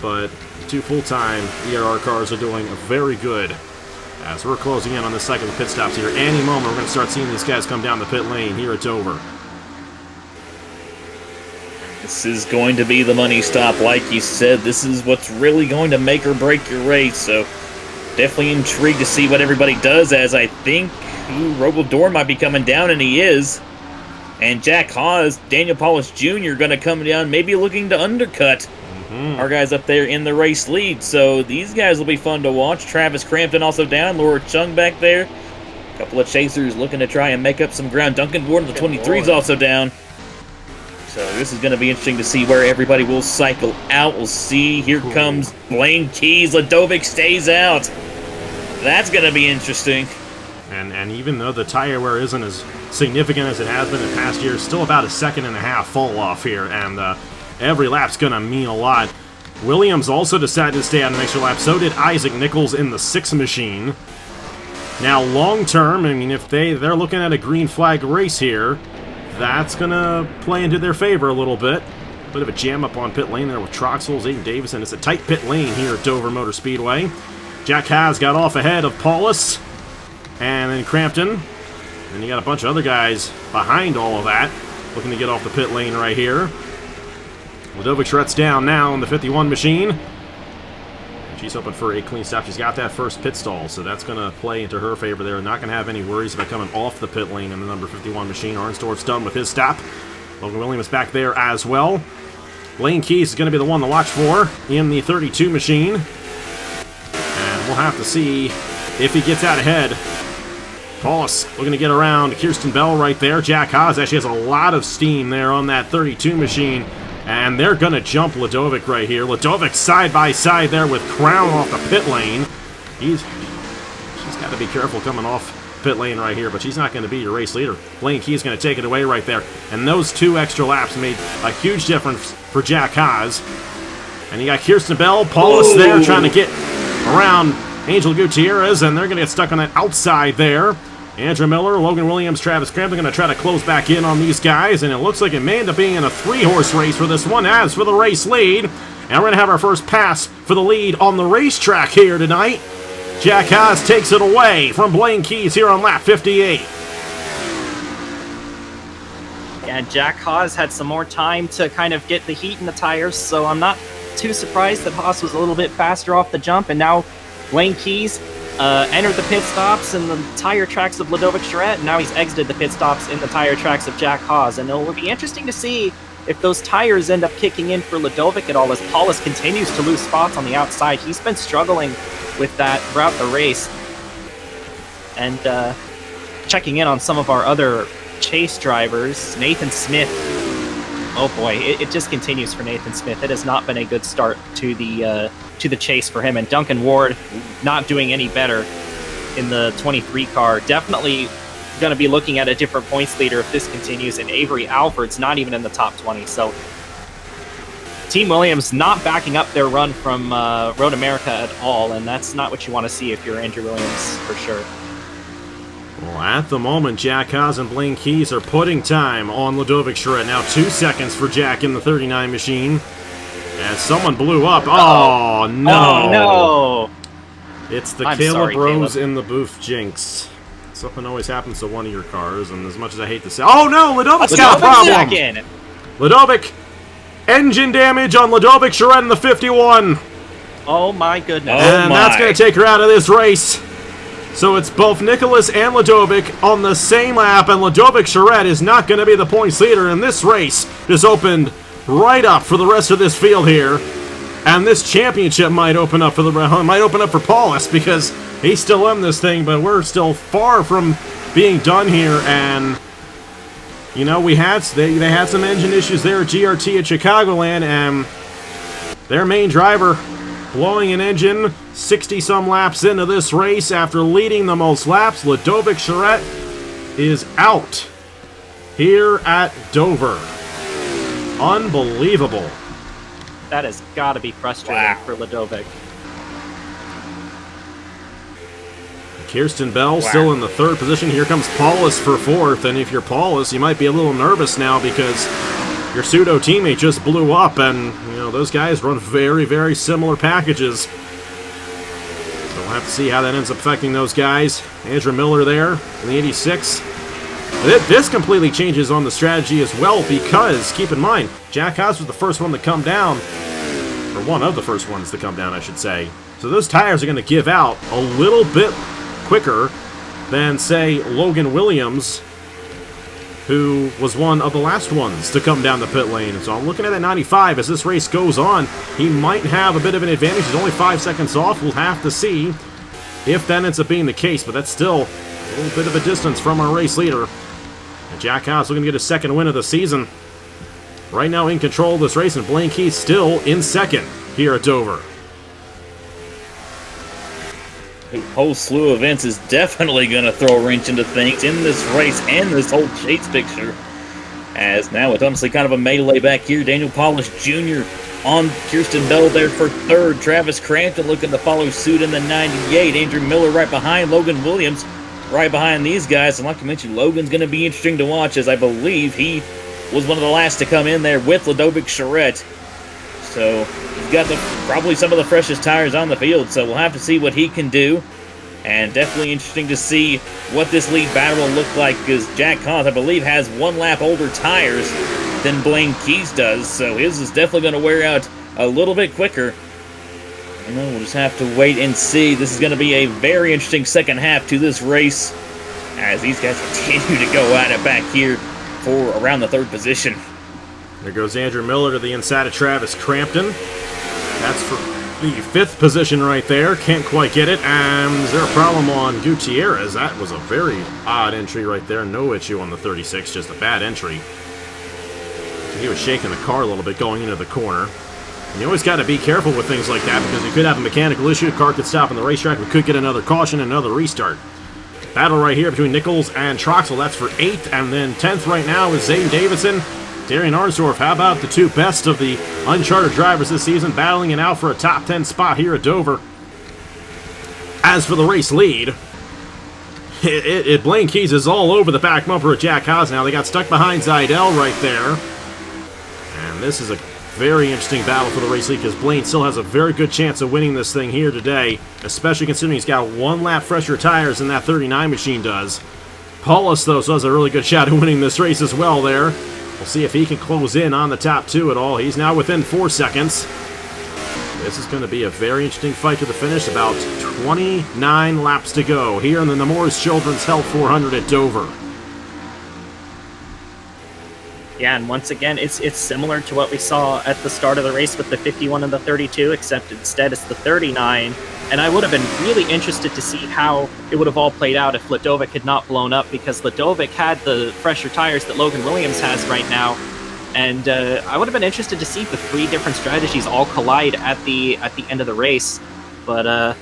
But 2 full-time ERR cars are doing very good. As we're closing in on this cycle of pit stops here, any moment we're going to start seeing these guys come down the pit lane here at Dover. This is going to be the money stop, like you said. This is what's really going to make or break your race, so definitely intrigued to see what everybody does, as I think Robo Dorn might be coming down, and he is. And Jack Haas, Daniel Paulus Jr. going to come down, maybe looking to undercut our guys up there in the race lead. So these guys will be fun to watch. Travis Crampton also down, Laura Chung back there. A couple of chasers looking to try and make up some ground. Duncan Gordon, the 23 is also down. So this is going to be interesting to see where everybody will cycle out. We'll see. Here comes Blaine Keys. Ledovic stays out. That's going to be interesting. And even though the tire wear isn't as significant as it has been in past years, still about a 1.5 seconds fall off here, and every lap's going to mean a lot. Williams also decided to stay out an extra lap. So did Isaac Nichols in the 6 machine. Now, long term, I mean, if they're looking at a green flag race here, that's going to play into their favor a little bit. Bit of a jam up on pit lane there with Troxel, Aiden Davison. It's a tight pit lane here at Dover Motor Speedway. Jack Haas got off ahead of Paulus, and then Crampton. And you got a bunch of other guys behind all of that, looking to get off the pit lane right here. Ledovic shuts down now in the 51 machine. And she's hoping for a clean stop. She's got that first pit stall, so that's going to play into her favor there. Not going to have any worries about coming off the pit lane in the number 51 machine. Arnsdorf's done with his stop. Logan Williams back there as well. Blaine Keys is going to be the one to watch for in the 32 machine. And we'll have to see if he gets out ahead. Paulus looking to get around Kirsten Bell right there. Jack Haas actually has a lot of steam there on that 32 machine. And they're going to jump Ledovic right here. Ledovic side by side there with Crown off the pit lane. She's got to be careful coming off pit lane right here, but she's not going to be your race leader. Blaine Key's going to take it away right there. And those 2 extra laps made a huge difference for Jack Haas. And you got Kirsten Bell, Paulus there trying to get around Angel Gutierrez, and they're going to get stuck on that outside there. Andrew Miller, Logan Williams, Travis Crampton going to try to close back in on these guys, and it looks like it may end up being in a 3-horse race for this one, as for the race lead. And we're going to have our first pass for the lead on the racetrack here tonight. Jack Haas takes it away from Blaine Keys here on lap 58. And Jack Haas had some more time to kind of get the heat in the tires, so I'm not too surprised that Haas was a little bit faster off the jump, and now Blaine Keys entered the pit stops in the tire tracks of Ludovic Charette, and now he's exited the pit stops in the tire tracks of Jack Haas. And it will be interesting to see if those tires end up kicking in for Ludovic at all, as Paulus continues to lose spots on the outside. He's been struggling with that throughout the race. And checking in on some of our other chase drivers, Nathan Smith. Oh boy, it just continues for Nathan Smith. It has not been a good start to the chase for him. And Duncan Ward not doing any better in the 23 car. Definitely going to be looking at a different points leader if this continues. And Avery Alford's not even in the top 20. So Team Williams not backing up their run from Road America at all. And that's not what you want to see if you're Andrew Williams, for sure. Well, at the moment, Jack Haas and Blaine Keys are putting time on Ludovic Charette. Now 2 seconds for Jack in the 39 machine. As someone blew up. Oh, no. Oh, no. It's the Caleb Rose in the booth jinx. Something always happens to one of your cars, and as much as I hate to say... Oh, no! Ludovic's got a problem! Ludovic, engine damage on Ludovic Charette in the 51. Oh, my goodness. And that's going to take her out of this race. So it's both Nicholas and Ludovic on the same lap, and Ludovic Charette is not going to be the points leader, and this race is opened right up for the rest of this field here. And this championship might open up for Paulus, because he's still in this thing, but we're still far from being done here. And you know, they had some engine issues there at GRT at Chicagoland, and their main driver blowing an engine 60-some laps into this race after leading the most laps. Ludovic Charette is out here at Dover. Unbelievable. That has got to be frustrating for Ludovic. Kirsten Bell still in the 3rd position. Here comes Paulus for 4th, and if you're Paulus, you might be a little nervous now because your pseudo teammate just blew up, and you know those guys run very, very similar packages. So we'll have to see how that ends up affecting those guys. Andrew Miller there in the 86. This completely changes on the strategy as well, because keep in mind, Jack Haas was the first one to come down, or one of the first ones to come down, I should say. So those tires are going to give out a little bit quicker than, say, Logan Williams, who was one of the last ones to come down the pit lane. So I'm looking at that 95 as this race goes on. He might have a bit of an advantage. He's only 5 seconds off. We'll have to see if that ends up being the case, but that's still a little bit of a distance from our race leader. And Jack Haas looking to get his 2nd win of the season. Right now in control of this race, and Blaine Keith still in 2nd here at Dover. A whole slew of events is definitely going to throw a wrench into things in this race and this whole chase picture. As now it's honestly kind of a melee back here. Daniel Paulus Jr. on Kirsten Bell there for 3rd. Travis Crampton looking to follow suit in the 98. Andrew Miller right behind. Logan Williams right behind these guys. And like I mentioned, Logan's going to be interesting to watch, as I believe he was one of the last to come in there with Ludovic Charette. So he's got probably some of the freshest tires on the field, so we'll have to see what he can do. And definitely interesting to see what this lead battle will look like, because Jack Haas, I believe, has 1 lap older tires than Blaine Keys does, so his is definitely going to wear out a little bit quicker. And then we'll just have to wait and see. This is going to be a very interesting 2nd half to this race, as these guys continue to go at it back here for around the 3rd position. There goes Andrew Miller to the inside of Travis Crampton. That's for the 5th position right there. Can't quite get it. Is there a problem on Gutierrez? That was a very odd entry right there. No issue on the 36, just a bad entry. He was shaking the car a little bit going into the corner. And you always got to be careful with things like that, because you could have a mechanical issue. The car could stop on the racetrack. We could get another caution, another restart. Battle right here between Nichols and Troxel. That's for 8th, and then 10th right now is Zane Davidson. Darian Arnsdorf, how about the two best of the uncharted drivers this season, battling it out for a top 10 spot here at Dover. As for the race lead, Blaine Keys is all over the back bumper of Jack Haas now. They got stuck behind Zidell right there. And this is a very interesting battle for the race lead because Blaine still has a very good chance of winning this thing here today, especially considering he's got 1 lap fresher tires than that 39 machine does. Paulus, though, still has a really good shot at winning this race as well there. We'll see if he can close in on the top 2 at all. He's now within 4 seconds. This is going to be a very interesting fight to the finish. About 29 laps to go here in the Nemours Children's Health 400 at Dover. Yeah, and once again, it's similar to what we saw at the start of the race with the 51 and the 32, except instead it's the 39. And I would have been really interested to see how it would have all played out if Ladovic had not blown up, because Ladovic had the fresher tires that Logan Williams has right now. And I would have been interested to see if the 3 different strategies all collide at the end of the race. But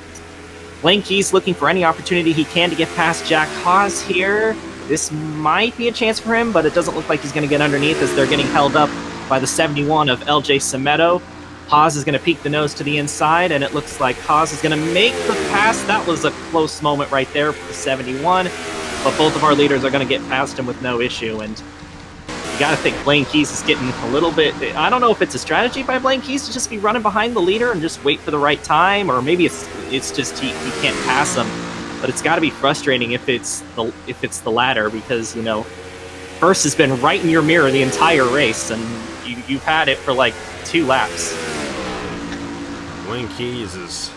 Blaine Keys looking for any opportunity he can to get past Jack Haas here. This might be a chance for him, but it doesn't look like he's going to get underneath as they're getting held up by the 71 of LJ Semedo. Haas is going to peek the nose to the inside, and it looks like Haas is going to make the pass. That was a close moment right there for the 71, but both of our leaders are going to get past him with no issue, and you got to think Blaine Keys is getting a little bit... I don't know if it's a strategy by Blaine Keys to just be running behind the leader and just wait for the right time, or maybe it's just he can't pass him. But it's got to be frustrating if it's the latter, because, you know, first has been right in your mirror the entire race, and you've had it for like 2 laps. Blaine Keys is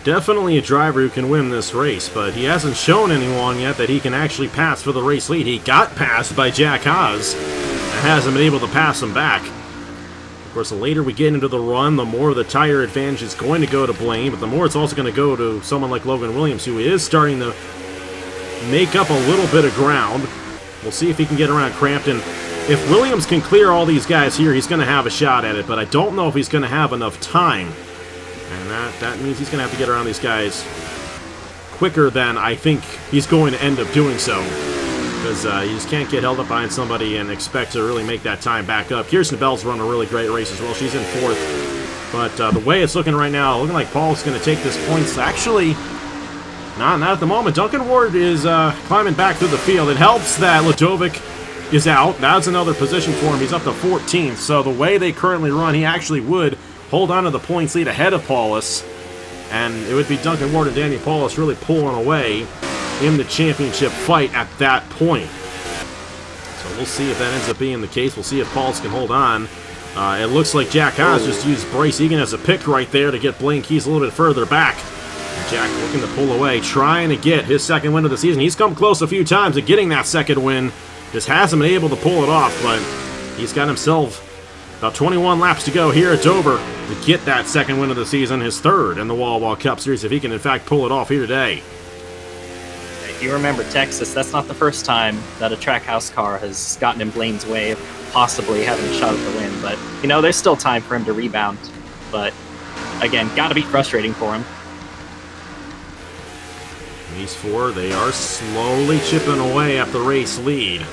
definitely a driver who can win this race, but he hasn't shown anyone yet that he can actually pass for the race lead. He got passed by Jack Haas and hasn't been able to pass him back. Of course, the later we get into the run, the more the tire advantage is going to go to Blaine, but the more it's also going to go to someone like Logan Williams, who is starting to make up a little bit of ground. We'll see if he can get around Crampton. If Williams can clear all these guys here, he's going to have a shot at it, but I don't know if he's going to have enough time. And that means he's going to have to get around these guys quicker than I think he's going to end up doing so. Because you just can't get held up behind somebody and expect to really make that time back up. Kirsten Bell's run a really great race as well. She's in 4th. But the way it's looking right now, looking like Paul's going to take this points. Actually, not at the moment. Duncan Ward is climbing back through the field. It helps that Ladovic is out. That's another position for him. He's up to 14th. So the way they currently run, he actually would hold on to the points lead ahead of Paulus. And it would be Duncan Ward and Danny Paulus really pulling away in the championship fight at that point. So we'll see if that ends up being the case. We'll see if Paulus can hold on. It looks like Jack Haas just used Bryce Egan as a pick right there to get Blaine Keys a little bit further back. And Jack looking to pull away, trying to get his 2nd win of the season. He's come close a few times to getting that 2nd win. Just hasn't been able to pull it off, but he's got himself about 21 laps to go here at Dover to get that 2nd win of the season, his 3rd in the Wawa Cup Series, if he can in fact pull it off here today. If you remember Texas, that's not the first time that a Trackhouse car has gotten in Blaine's way of possibly having a shot at the win, but, you know, there's still time for him to rebound. But, again, got to be frustrating for him. These 4, they are slowly chipping away at the race lead.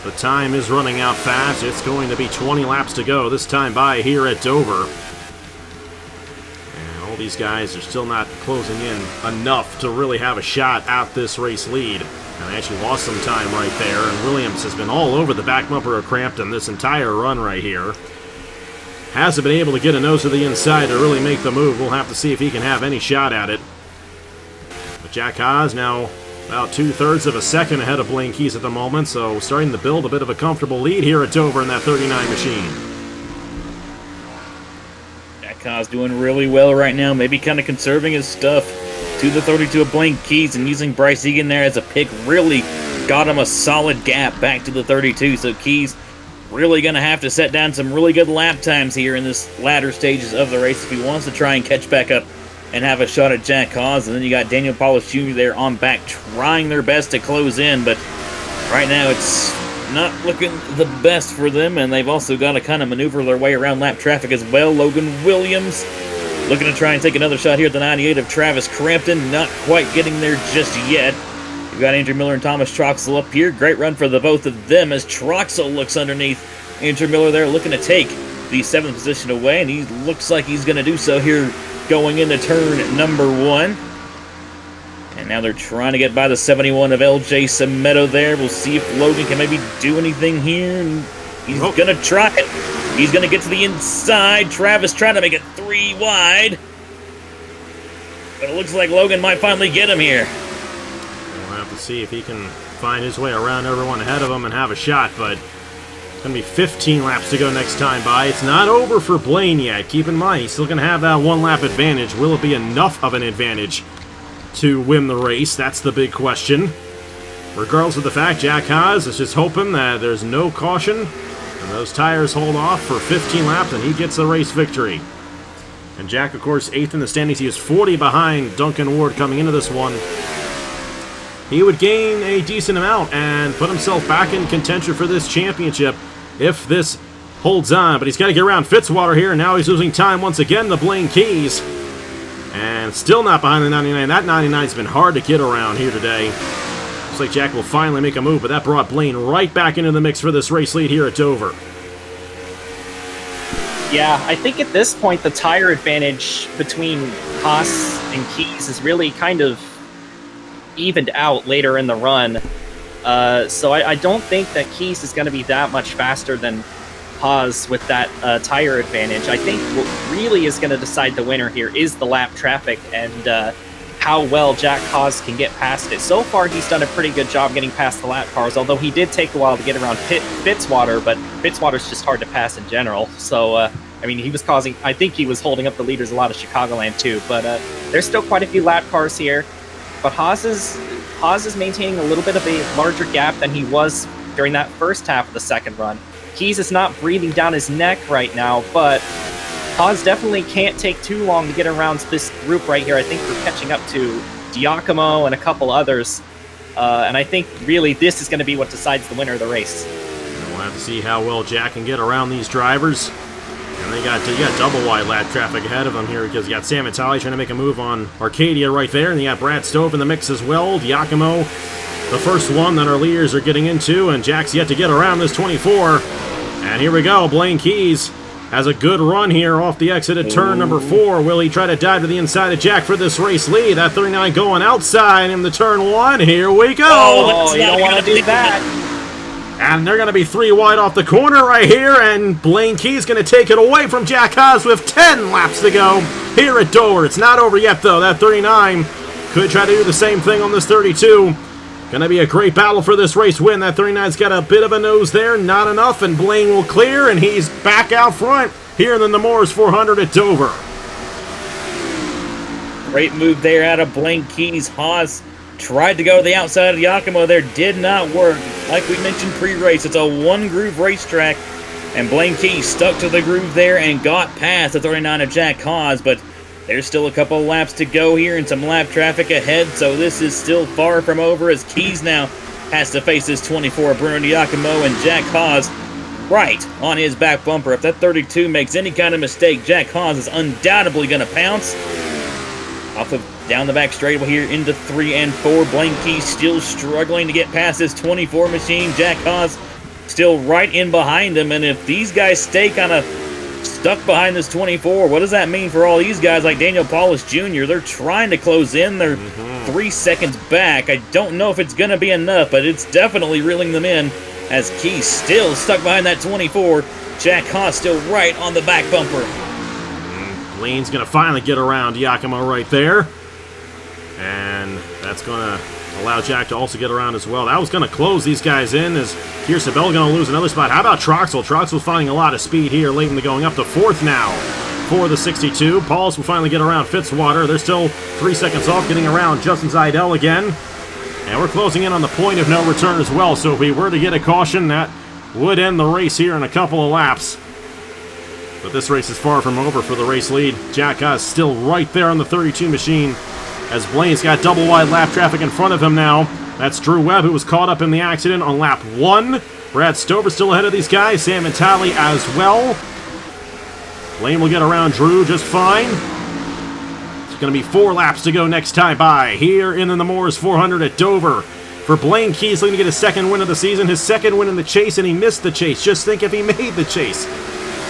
The time is running out fast. It's going to be 20 laps to go this time by here at Dover. And all these guys are still not closing in enough to really have a shot at this race lead. And they actually lost some time right there. And Williams has been all over the back bumper of Crampton this entire run right here. Hasn't been able to get a nose to the inside to really make the move. We'll have to see if he can have any shot at it. Jack Haas now about 2/3 of a second ahead of Blaine Keys at the moment, so starting to build a bit of a comfortable lead here at Dover in that 39 machine. Jack Haas doing really well right now, maybe kind of conserving his stuff to the 32 of Blaine Keys, and using Bryce Egan there as a pick really got him a solid gap back to the 32, so Keys really going to have to set down some really good lap times here in this latter stages of the race if he wants to try and catch back up and have a shot at Jack Haas. And then you got Daniel Paulus Jr. there on back trying their best to close in, but right now it's not looking the best for them, and they've also got to kind of maneuver their way around lap traffic as well. Logan Williams Looking to try and take another shot here at the 98 of Travis Crampton. Not quite getting there just yet. We've got Andrew Miller and Thomas Troxel up here. Great run for the both of them as Troxel looks underneath Andrew Miller there, looking to take the 7th position away, and he looks like he's going to do so here going into turn number 1. And now they're trying to get by the 71 of LJ Semedo there. We'll see if Logan can maybe do anything here. And he's going to try it. He's going to get to the inside. Travis trying to make it 3 wide. But it looks like Logan might finally get him here. We'll have to see if he can find his way around everyone ahead of him and have a shot, but it's going to be 15 laps to go next time by. It's not over for Blaine yet. Keep in mind, he's still going to have that 1-lap advantage. Will it be enough of an advantage to win the race? That's the big question. Regardless of the fact, Jack Haas is just hoping that there's no caution and those tires hold off for 15 laps and he gets the race victory. And Jack, of course, 8th in the standings. He is 40 behind Duncan Ward coming into this one. He would gain a decent amount and put himself back in contention for this championship if this holds on. But he's got to get around Fitzwater here, and now he's losing time once again to Blaine Keys. And still not behind the 99. That 99's been hard to get around here today. Looks like Jack will finally make a move, but that brought Blaine right back into the mix for this race lead here at Dover. Yeah, I think at this point the tire advantage between Haas and Keys is really kind of evened out later in the run. So I don't think that Keys is going to be that much faster than Haas with that tire advantage. I think what really is going to decide the winner here is the lap traffic and how well Jack Haas can get past it. So far, he's done a pretty good job getting past the lap cars, although he did take a while to get around Fitzwater, but Fitzwater's just hard to pass in general. So, I mean, he was causing, I think he was holding up the leaders a lot of Chicagoland too, but there's still quite a few lap cars here. But Haas is maintaining a little bit of a larger gap than he was during that first half of the second run. Keys is not breathing down his neck right now, but Haas definitely can't take too long to get around this group right here. I think we're catching up to Giacomo and a couple others. And I think really this is going to be what decides the winner of the race. We'll have to see how well Jack can get around these drivers. And you got double wide lap traffic ahead of them here because you got Sam Vitale trying to make a move on Arcadia right there. And you got Brad Stove in the mix as well. Giacomo, the first one that our leaders are getting into. And Jack's yet to get around this 24. And here we go. Blaine Keys has a good run here off the exit at turn number 4. Will he try to dive to the inside of Jack for this race lead? That 39 going outside in the turn 1. Here we go. Oh, you don't want to do that. And they're going to be 3 wide off the corner right here, and Blaine Keys going to take it away from Jack Haas with 10 laps to go here at Dover. It's not over yet, though. That 39 could try to do the same thing on this 32. Going to be a great battle for this race win. That 39's got a bit of a nose there, not enough, and Blaine will clear, and he's back out front here in the Nemours 400 at Dover. Great move there out of Blaine Keys. Haas tried to go to the outside of Giacomo there, did not work. Like we mentioned pre-race, it's a one-groove racetrack, and Blaine Keys stuck to the groove there and got past the 39 of Jack Haas, but there's still a couple laps to go here and some lap traffic ahead, so this is still far from over as Keys now has to face this 24 Bruno Giacomo and Jack Haas right on his back bumper. If that 32 makes any kind of mistake, Jack Haas is undoubtedly going to pounce. Off of down the back straightaway here into 3 and 4. Blaine Keys still struggling to get past this 24 machine. Jack Haas still right in behind him, and if these guys stay kind of stuck behind this 24, what does that mean for all these guys like Daniel Paulus Jr.? They're trying to close in. They're 3 seconds back. I don't know if it's going to be enough, but it's definitely reeling them in as Keys still stuck behind that 24. Jack Haas still right on the back bumper. Blaine's going to finally get around Giacomo right there. And that's going to allow Jack to also get around as well. That was going to close these guys in as Kiersabel going to lose another spot. How about Troxel? Troxel's finding a lot of speed here, late in the going up to 4th now for the 62. Paulus will finally get around Fitzwater. They're still 3 seconds off getting around Justin Zeidel again. And we're closing in on the point of no return as well. So if we were to get a caution, that would end the race here in a couple of laps. But this race is far from over for the race lead. Jack Haas still right there on the 32 machine as Blaine's got double wide lap traffic in front of him now. That's Drew Webb, who was caught up in the accident on lap 1. Brad Stover still ahead of these guys. Sam Vitale as well. Blaine will get around Drew just fine. Going to be 4 laps to go next time by here in the Nemours 400 at Dover. For Blaine Keys, looking to get his second win of the season, his second win in the chase, and he missed the chase. Just think if he made the chase.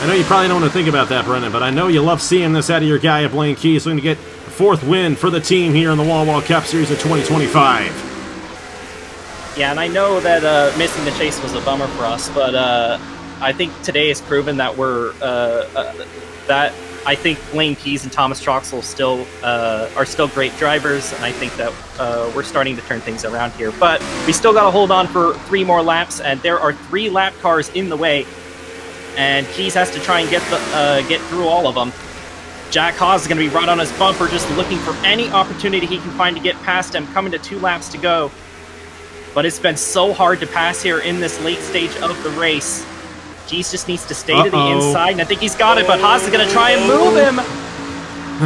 I know you probably don't want to think about that, Brendan, but I know you love seeing this out of your guy at Blaine Keys, looking to get the 4th win for the team here in the Wawa Cup Series of 2025. Yeah, and I know that missing the chase was a bummer for us, but I think today has proven that I think Blaine Keys and Thomas Troxel are still great drivers, and I think that we're starting to turn things around here. But we still got to hold on for 3 more laps, and there are 3 lap cars in the way, and Keys has to try and get through all of them. Jack Haas is going to be right on his bumper, just looking for any opportunity he can find to get past him, coming to 2 laps to go. But it's been so hard to pass here in this late stage of the race. Keys just needs to stay to the inside, and I think he's got it, but Haas is going to try and move him.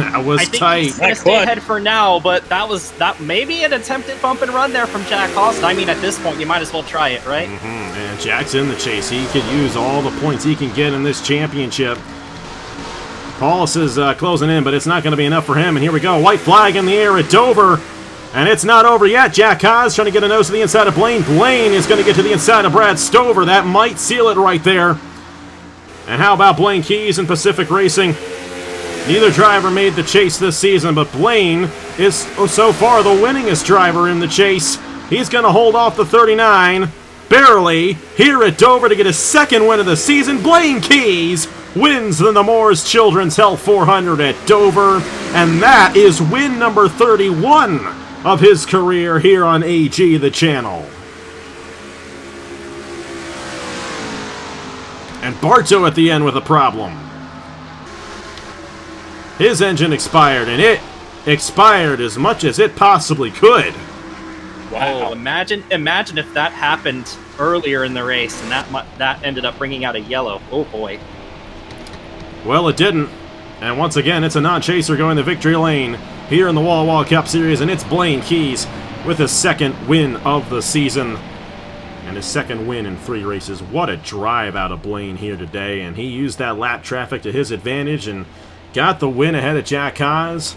That was tight. I think he's going to stay ahead for now, but that maybe an attempted bump and run there from Jack Haas. I mean, at this point, you might as well try it, right? And Jack's in the chase. He could use all the points he can get in this championship. Paulus is closing in, but it's not going to be enough for him. And here we go. White flag in the air at Dover. And it's not over yet. Jack Haas trying to get a nose to the inside of Blaine. Blaine is going to get to the inside of Brad Stover. That might seal it right there. And how about Blaine Keys and Pacific Racing? Neither driver made the chase this season, but Blaine is so far the winningest driver in the chase. He's going to hold off the 39, barely, here at Dover to get his 2nd win of the season. Blaine Keys wins the Nemours Children's Health 400 at Dover, and that is win number 31 of his career here on AG, the channel. And Bartow at the end with a problem. His engine expired, and it expired as much as it possibly could. Wow! Oh, imagine if that happened earlier in the race, and that ended up bringing out a yellow. Oh boy. Well, it didn't. And once again, it's a non-chaser going to victory lane here in the Wawa Cup Series, and it's Blaine Keys with his 2nd win of the season. And his 2nd win in 3 races. What a drive out of Blaine here today, and he used that lap traffic to his advantage and got the win ahead of Jack Haas.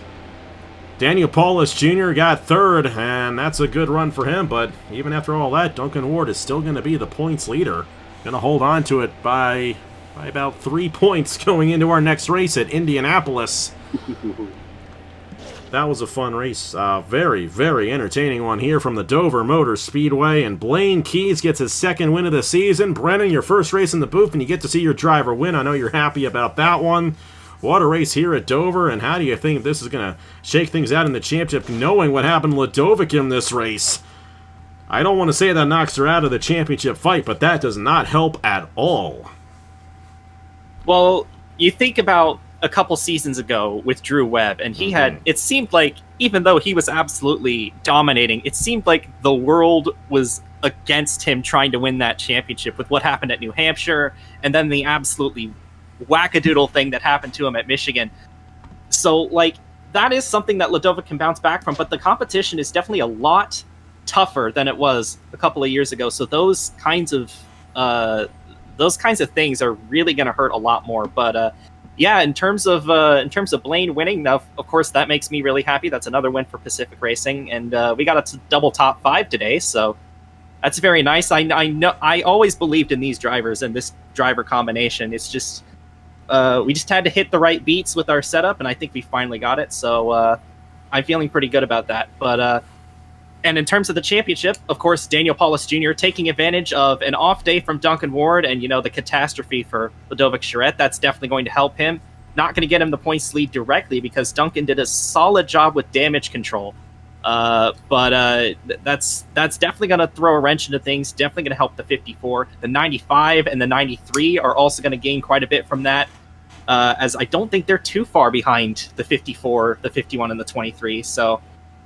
Daniel Paulus Jr. got 3rd, and that's a good run for him, but even after all that, Duncan Ward is still going to be the points leader. Going to hold on to it by about 3 points going into our next race at Indianapolis. That was a fun race. Very, very entertaining one here from the Dover Motor Speedway, and Blaine Keys gets his 2nd win of the season. Brennan, your first race in the booth, and you get to see your driver win. I know you're happy about that one. What a race here at Dover, and how do you think this is going to shake things out in the championship, knowing what happened to Ladovic in this race? I don't want to say that knocks her out of the championship fight, but that does not help at all. Well, you think about a couple seasons ago with Drew Webb, and he had, it seemed like, even though he was absolutely dominating, it seemed like the world was against him trying to win that championship with what happened at New Hampshire, and then the absolutely wackadoodle thing that happened to him at Michigan. So, like, that is something that Ladovic can bounce back from, but the competition is definitely a lot tougher than it was a couple of years ago. So those kinds of things are really going to hurt a lot more. But yeah, in terms of Blaine winning, of course, that makes me really happy. That's another win for Pacific Racing, and we got a double top 5 today, so that's very nice. I know I always believed in these drivers and this driver combination. It's just we just had to hit the right beats with our setup, and I think we finally got it. So I'm feeling pretty good about that. But and in terms of the championship, of course, Daniel Paulus Jr. taking advantage of an off day from Duncan Ward and, the catastrophe for Ludovic Charette. That's definitely going to help him. Not going to get him the points lead directly because Duncan did a solid job with damage control. But that's definitely going to throw a wrench into things, definitely going to help the 54. The 95 and the 93 are also going to gain quite a bit from that, as I don't think they're too far behind the 54, the 51, and the 23. So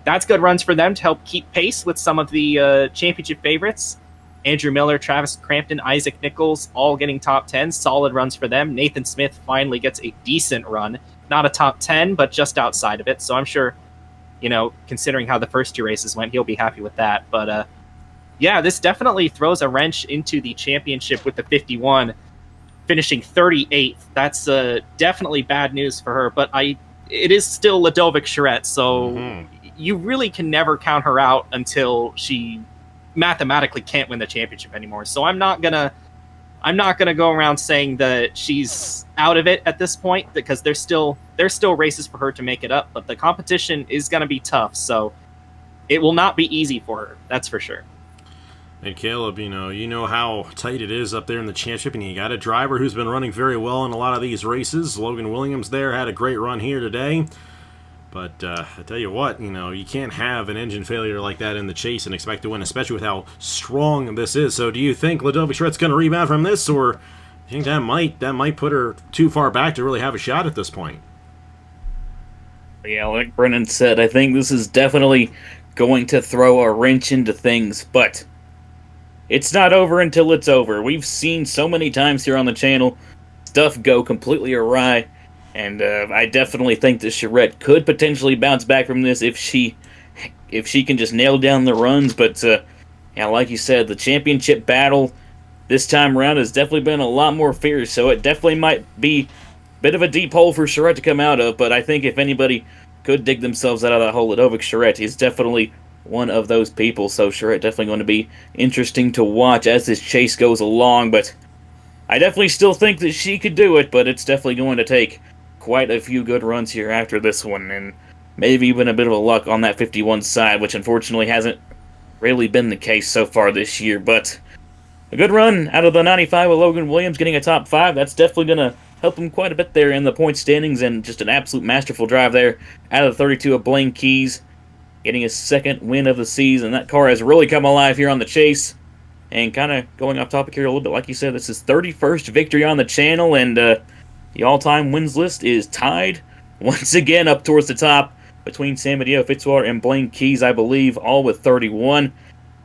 that's good runs for them to help keep pace with some of the championship favorites. Andrew Miller, Travis Crampton, Isaac Nichols, all getting top 10. Solid runs for them. Nathan Smith finally gets a decent run. Not a top 10, but just outside of it. So I'm sure, considering how the first 2 races went, he'll be happy with that. But yeah, this definitely throws a wrench into the championship with the 51 finishing 38th. That's definitely bad news for her. But it is still Ludovic Charette, so you really can never count her out until she mathematically can't win the championship anymore. So I'm not gonna go around saying that she's out of it at this point, because there's still races for her to make it up, but the competition is gonna be tough, so it will not be easy for her, that's for sure. And Caleb, you know how tight it is up there in the championship, and you got a driver who's been running very well in a lot of these races. Logan Williams there had a great run here today. But I tell you what, you can't have an engine failure like that in the chase and expect to win, especially with how strong this is. So do you think Ludovic Charette's going to rebound from this, or do you think that might put her too far back to really have a shot at this point? Yeah, like Brennan said, I think this is definitely going to throw a wrench into things, but it's not over until it's over. We've seen so many times here on the channel stuff go completely awry, and I definitely think that Charette could potentially bounce back from this if she can just nail down the runs. But yeah, like you said, the championship battle this time around has definitely been a lot more fierce, so it definitely might be a bit of a deep hole for Charette to come out of. But I think if anybody could dig themselves out of that hole, Ludovic Charette is definitely one of those people. So Charette definitely going to be interesting to watch as this chase goes along. But I definitely still think that she could do it, but it's definitely going to take quite a few good runs here after this one, and maybe even a bit of a luck on that 51 side, which unfortunately hasn't really been the case so far this year. But a good run out of the 95 with Logan Williams getting a top 5. That's definitely going to help him quite a bit there in the point standings, and just an absolute masterful drive there out of the 32 of Blaine Keys, getting his second win of the season. That car has really come alive here on the chase. And kind of going off topic here a little bit, like you said, this is 31st victory on the channel, and the all-time wins list is tied once again up towards the top between San Mateo, Fitzwater, and Blaine Keys, I believe, all with 31.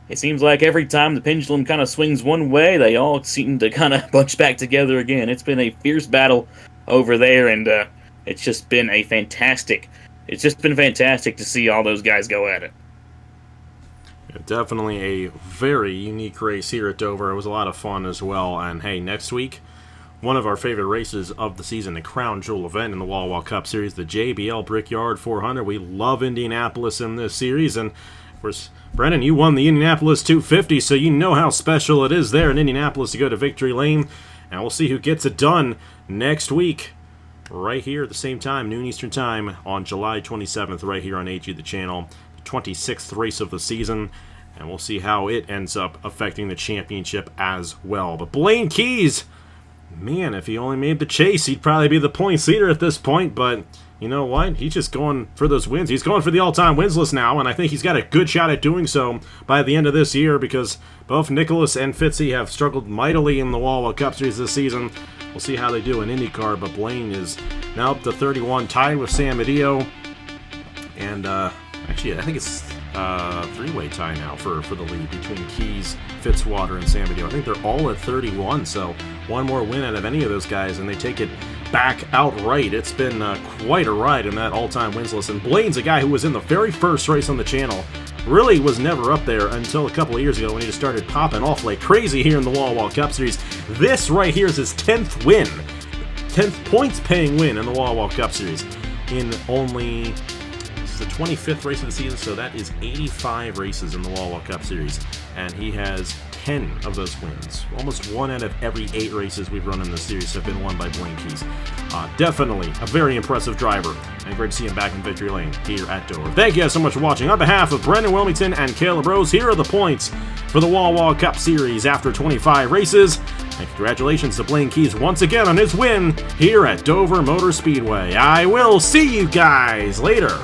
It seems like every time the pendulum kind of swings one way, they all seem to kind of bunch back together again. It's been a fierce battle over there, and it's just been fantastic to see all those guys go at it. Yeah, definitely a very unique race here at Dover. It was a lot of fun as well. And hey, next week, one of our favorite races of the season, the crown jewel event in the Wawa Cup Series, the JBL Brickyard 400. We love Indianapolis in this series, and of course, Brennan, you won the Indianapolis 250, so you know how special it is there in Indianapolis to go to victory lane. And we'll see who gets it done next week, right here at the same time, noon Eastern Time, on July 27th, right here on AG the channel. 26th race of the season, and we'll see how it ends up affecting the championship as well. But Blaine Keys, man, if he only made the chase, he'd probably be the points leader at this point, but you know what? He's just going for those wins. He's going for the all-time wins list now, and I think he's got a good shot at doing so by the end of this year, because both Nicholas and Fitzy have struggled mightily in the Wawa Cup Series this season. We'll see how they do in IndyCar, but Blaine is now up to 31, tied with San Mateo, and actually, I think it's a three-way tie now for the lead between Keys, Fitzwater, and San Mateo. I think they're all at 31, so one more win out of any of those guys, and they take it back outright. It's been quite a ride in that all-time wins list, and Blaine's a guy who was in the very first race on the channel. Really was never up there until a couple of years ago when he just started popping off like crazy here in the Wawa Cup Series. This right here is his 10th win. 10th points-paying win in the Wawa Cup Series in only... the 25th race of the season, so that is 85 races in the Wawa Cup Series, and he has 10 of those wins. Almost 1 out of every 8 races we've run in this series have been won by Blaine Keys. Definitely a very impressive driver, and great to see him back in victory lane here at Dover. Thank you guys so much for watching. On behalf of Brendan Wilmington and Caleb Rose, here are the points for the Wawa Cup Series after 25 races. And congratulations to Blaine Keys once again on his win here at Dover Motor Speedway. I will see you guys later.